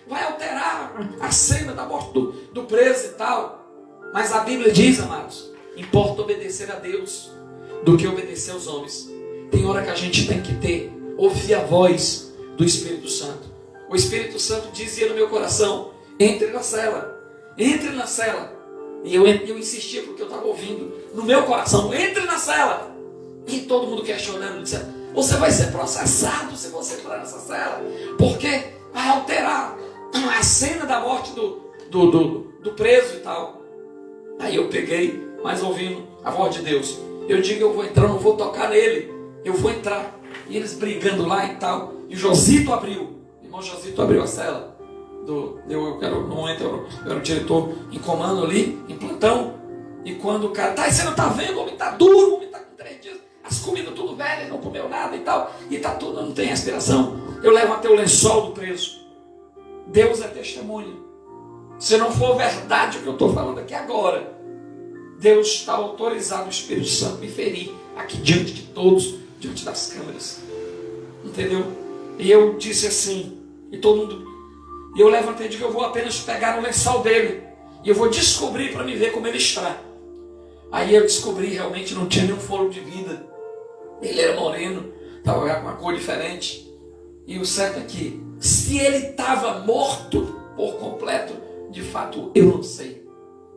vai alterar a cena da morte do preso e tal. Mas a Bíblia diz, amados, importa obedecer a Deus do que obedecer aos homens. Tem hora que a gente tem que ouvir a voz do Espírito Santo. O Espírito Santo dizia no meu coração, entre na cela. E eu insistia porque eu estava ouvindo no meu coração, entre na cela. E todo mundo questionando, dizendo, você vai ser processado se você entrar nessa cela, porque vai alterar a cena da morte do preso e tal. Aí eu peguei, mas ouvindo a voz de Deus, eu digo, eu vou entrar, não vou tocar nele, eu vou entrar. E eles brigando lá e tal, e o Josito abriu, o irmão Josito abriu a cela. No momento eu era o diretor em comando ali, em plantão. E quando o cara, você não tá vendo, o homem tá duro, o homem tá com 3 dias, as comidas tudo velhas, não comeu nada e tal, e tá tudo, não tem respiração. Eu levantei o lençol do preso. Deus é testemunha. Se não for verdade o que eu estou falando aqui agora, Deus está autorizado, o Espírito Santo, me ferir aqui diante de todos, diante das câmeras. Entendeu? E eu disse assim, e todo mundo, e eu levantei e digo, eu vou apenas pegar o lençol dele, e eu vou descobrir para me ver como ele está. Aí eu descobri, realmente não tinha nenhum fôlego de vida. Ele era moreno, estava com uma cor diferente. E o certo é que, se ele estava morto por completo, de fato, eu não sei.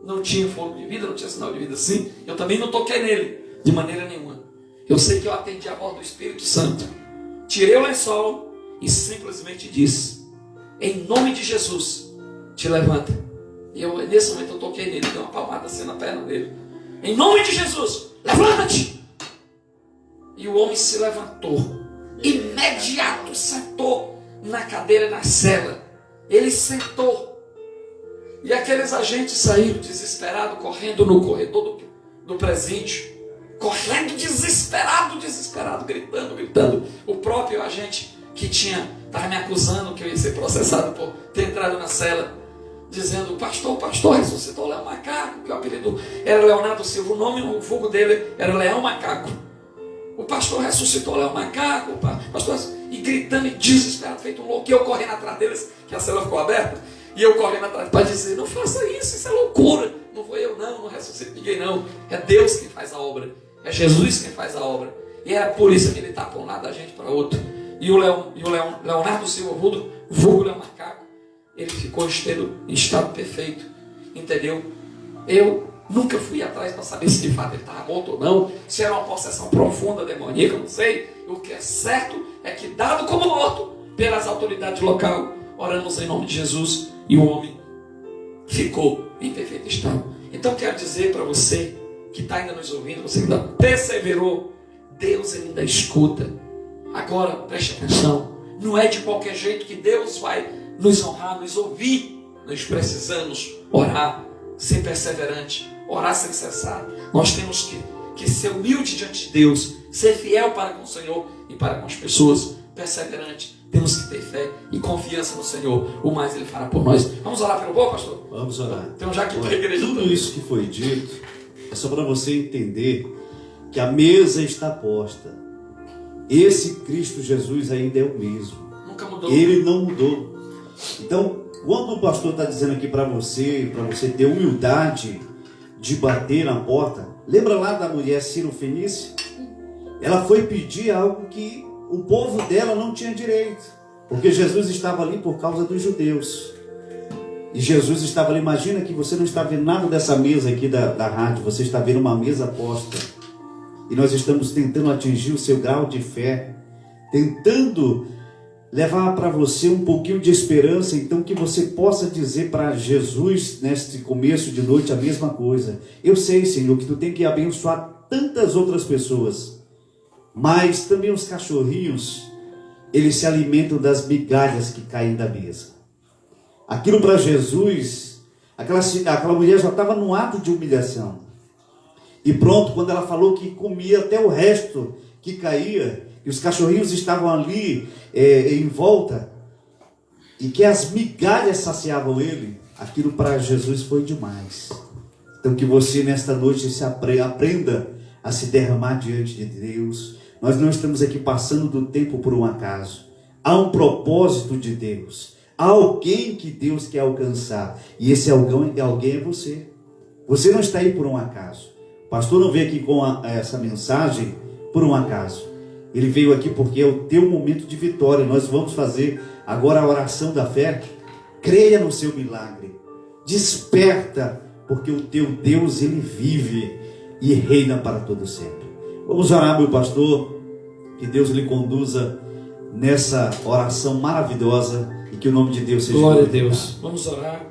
Não tinha fôlego de vida, não tinha sinal de vida assim. Eu também não toquei nele, de maneira nenhuma. Eu sei que eu atendi a voz do Espírito Santo. Tirei o lençol e simplesmente disse, em nome de Jesus, te levanta. E nesse momento eu toquei nele, dei uma palmada assim na perna dele. Em nome de Jesus, levanta-te! E o homem se levantou. Imediato sentou na cadeira, na cela. Ele sentou. E aqueles agentes saíram desesperados, correndo no corredor do presídio. correndo desesperado, gritando. O próprio agente que estava me acusando que eu ia ser processado por ter entrado na cela, dizendo: o pastor ressuscitou o Leão Macaco, que o apelido era Leonardo Silva, o vulgo dele era Leão Macaco. O pastor ressuscitou o Leão Macaco, pastor, e gritando e desesperado, feito um louco, e eu correndo atrás deles, que a cela ficou aberta, e eu correndo atrás para dizer: não faça isso é loucura, não foi eu não ressuscito ninguém não, é Deus quem faz a obra, é Jesus quem faz a obra. E é a polícia militar para um lado, a gente para outro. E o Leonardo Silva, vulgo Leão Macaco, ele ficou em estado perfeito, entendeu? Eu nunca fui atrás para saber se de fato ele estava morto ou não, se era uma possessão profunda, demoníaca, não sei. O que é certo é que, dado como morto pelas autoridades locais, oramos em nome de Jesus e o homem ficou em perfeito estado. Então quero dizer para você que está ainda nos ouvindo, você ainda perseverou, Deus ainda escuta. Agora preste atenção, não é de qualquer jeito que Deus vai nos honrar, nos ouvir. Nós precisamos orar, ser perseverante, orar sem cessar. Nós temos que ser humilde diante de Deus, ser fiel para com o Senhor e para com as pessoas, perseverante. Temos que ter fé e confiança no Senhor. O mais Ele fará por nós. Vamos orar pelo povo, pastor? Vamos orar. Então, já que a igreja tudo isso que foi dito é só para você entender que a mesa está posta. Esse Cristo Jesus ainda é o mesmo. Nunca mudou. Ele não mudou. Então, quando o pastor está dizendo aqui para você ter humildade de bater na porta, lembra lá da mulher Cirofenícia? Ela foi pedir algo que o povo dela não tinha direito, porque Jesus estava ali por causa dos judeus. E Jesus estava ali. Imagina que você não está vendo nada dessa mesa aqui da rádio, você está vendo uma mesa posta. E nós estamos tentando atingir o seu grau de fé, tentando levar para você um pouquinho de esperança, então que você possa dizer para Jesus, neste começo de noite, a mesma coisa. Eu sei, Senhor, que tu tem que abençoar tantas outras pessoas, mas também os cachorrinhos, eles se alimentam das migalhas que caem da mesa. Aquilo para Jesus, aquela mulher já estava num ato de humilhação. E pronto, quando ela falou que comia até o resto que caía, e os cachorrinhos estavam ali em volta, e que as migalhas saciavam ele, aquilo para Jesus foi demais. Então que você nesta noite aprenda a se derramar diante de Deus. Nós não estamos aqui passando do tempo por um acaso. Há um propósito de Deus. Há alguém que Deus quer alcançar. E esse alguém é você. Você não está aí por um acaso. O pastor não veio aqui com essa mensagem por um acaso. Ele veio aqui porque é o teu momento de vitória. Nós vamos fazer agora a oração da fé. Creia no seu milagre. Desperta, porque o teu Deus, ele vive e reina para todo sempre. Vamos orar, meu pastor. Que Deus lhe conduza nessa oração maravilhosa e que o nome de Deus seja glória a Deus. Vamos orar.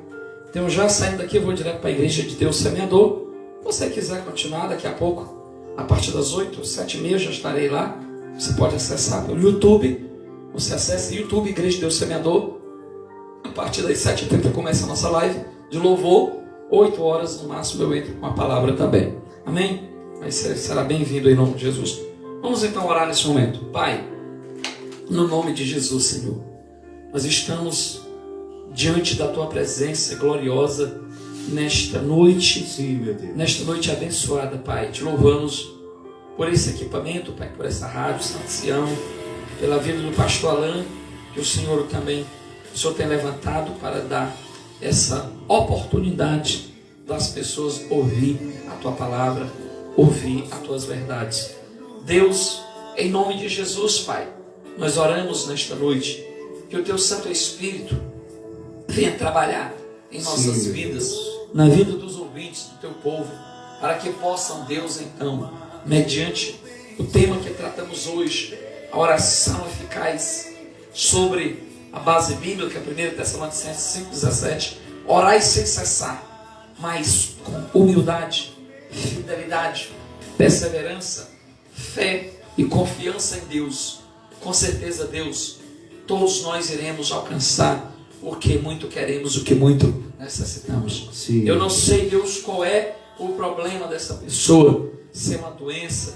Então, já saindo daqui, eu vou direto para a igreja de Deus Semeador. Se você quiser continuar daqui a pouco, a partir das 8, 7h30, já estarei lá. Você pode acessar pelo YouTube. Você acessa YouTube, Igreja de Deus Semeador. A partir das 7h30 começa a nossa live de louvor. 8 horas no máximo eu entro com a palavra também. Amém? Mas será bem-vindo em nome de Jesus. Vamos então orar nesse momento. Pai, no nome de Jesus, Senhor, nós estamos diante da Tua presença gloriosa nesta noite. Sim, meu Deus. Nesta noite abençoada, Pai. Te louvamos por esse equipamento, Pai, por essa rádio Santo Sião, pela vida do pastor Alain, que o Senhor tem levantado para dar essa oportunidade das pessoas ouvir a Tua palavra, ouvir as Tuas verdades. Deus, em nome de Jesus, Pai, nós oramos nesta noite que o Teu Santo Espírito venha trabalhar em nossas vidas, na vida dos ouvintes do Teu povo, para que possam, Deus, então, mediante o tema que tratamos hoje, a oração eficaz sobre a base bíblica, 1 Tessalonicenses 5,17, orai sem cessar, mas com humildade, fidelidade, perseverança, fé e confiança em Deus. Com certeza, Deus, todos nós iremos alcançar o que muito queremos, o que muito necessitamos. Sim. Eu não sei, Deus, qual é o problema dessa pessoa, se é uma doença,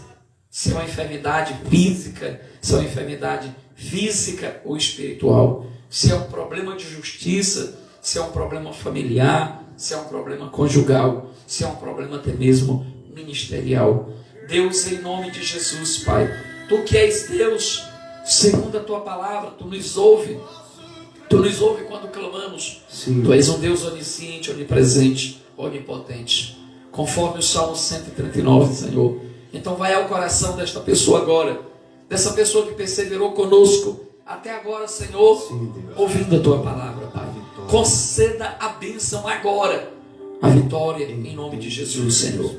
se é uma enfermidade física, se é uma enfermidade física ou espiritual, se é um problema de justiça, se é um problema familiar, se é um problema conjugal, se é um problema até mesmo ministerial. Deus, em nome de Jesus, Pai, Tu que és Deus, segundo a Tua palavra, Tu nos ouve quando clamamos. Sim. Tu és um Deus onisciente, onipresente, onipotente, conforme o Salmo 139, Senhor. Então vai ao coração desta pessoa agora, dessa pessoa que perseverou conosco até agora, Senhor. Sim, Deus. Ouvindo a Tua palavra, Pai. Conceda a bênção agora, a vitória em nome de Jesus, Senhor.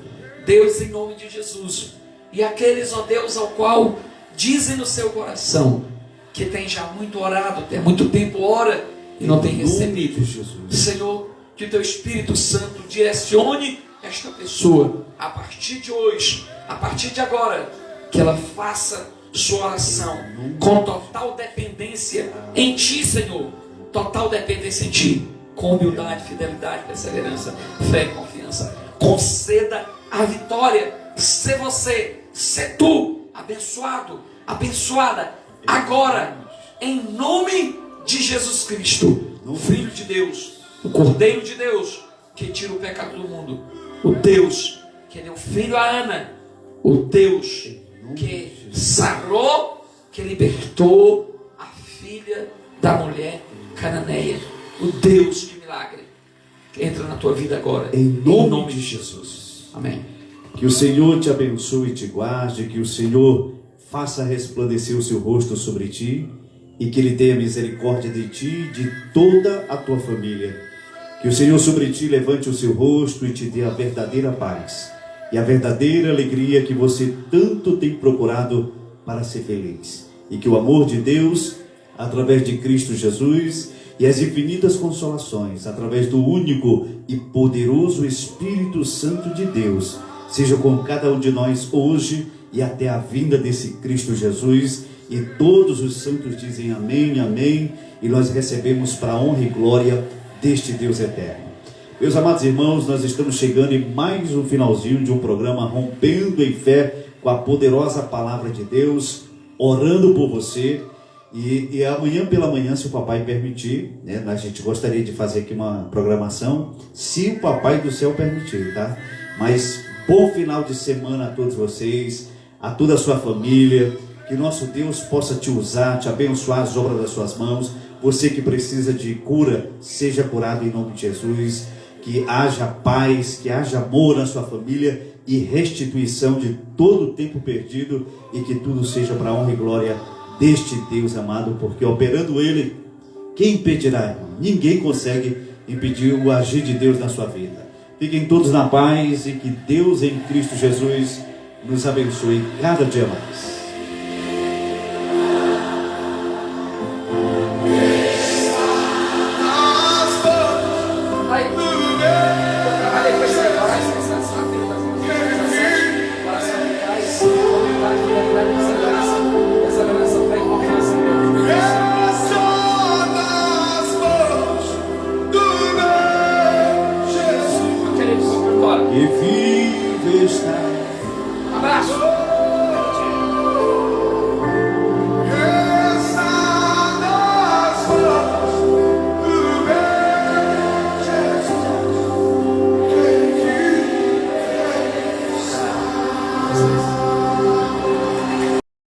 Deus, em nome de Jesus. E aqueles, ó Deus, ao qual dizem no seu coração que tem já muito orado, tem muito tempo ora e não tem recebido. Senhor, que o Teu Espírito Santo direcione esta pessoa a partir de hoje, a partir de agora, que ela faça sua oração com total dependência em Ti, Senhor. Total dependência em Ti, com humildade, fidelidade, perseverança, fé e confiança. Conceda a vitória. Ser você, ser tu, abençoado, abençoada, agora, em nome de Jesus Cristo, o Filho de Deus, o Cordeiro de Deus, que tira o pecado do mundo, o Deus que deu filho a Ana, o Deus que sarou, que libertou a filha da mulher cananeia, o Deus de milagre, que entra na tua vida agora, em nome de Jesus. Amém. Que o Senhor te abençoe e te guarde, que o Senhor faça resplandecer o seu rosto sobre ti e que Ele tenha misericórdia de ti e de toda a tua família. Que o Senhor sobre ti levante o seu rosto e te dê a verdadeira paz e a verdadeira alegria que você tanto tem procurado para ser feliz. E que o amor de Deus, através de Cristo Jesus, e as infinitas consolações, através do único e poderoso Espírito Santo de Deus, seja com cada um de nós hoje e até a vinda desse Cristo Jesus. E todos os santos dizem amém, amém, e nós recebemos para a honra e glória deste Deus eterno. Meus amados irmãos, nós estamos chegando em mais um finalzinho de um programa Rompendo em Fé, com a poderosa palavra de Deus, orando por você. E amanhã pela manhã, se o papai permitir, né, a gente gostaria de fazer aqui uma programação, se o papai do céu permitir, tá? Mas bom final de semana a todos vocês, a toda a sua família, que nosso Deus possa te usar, te abençoar as obras das suas mãos. Você que precisa de cura, seja curado em nome de Jesus, que haja paz, que haja amor na sua família e restituição de todo o tempo perdido, e que tudo seja para a honra e glória deste Deus amado, porque operando Ele, quem impedirá, irmão? Ninguém consegue impedir o agir de Deus na sua vida. Fiquem todos na paz e que Deus em Cristo Jesus nos abençoe cada dia mais. Abraço.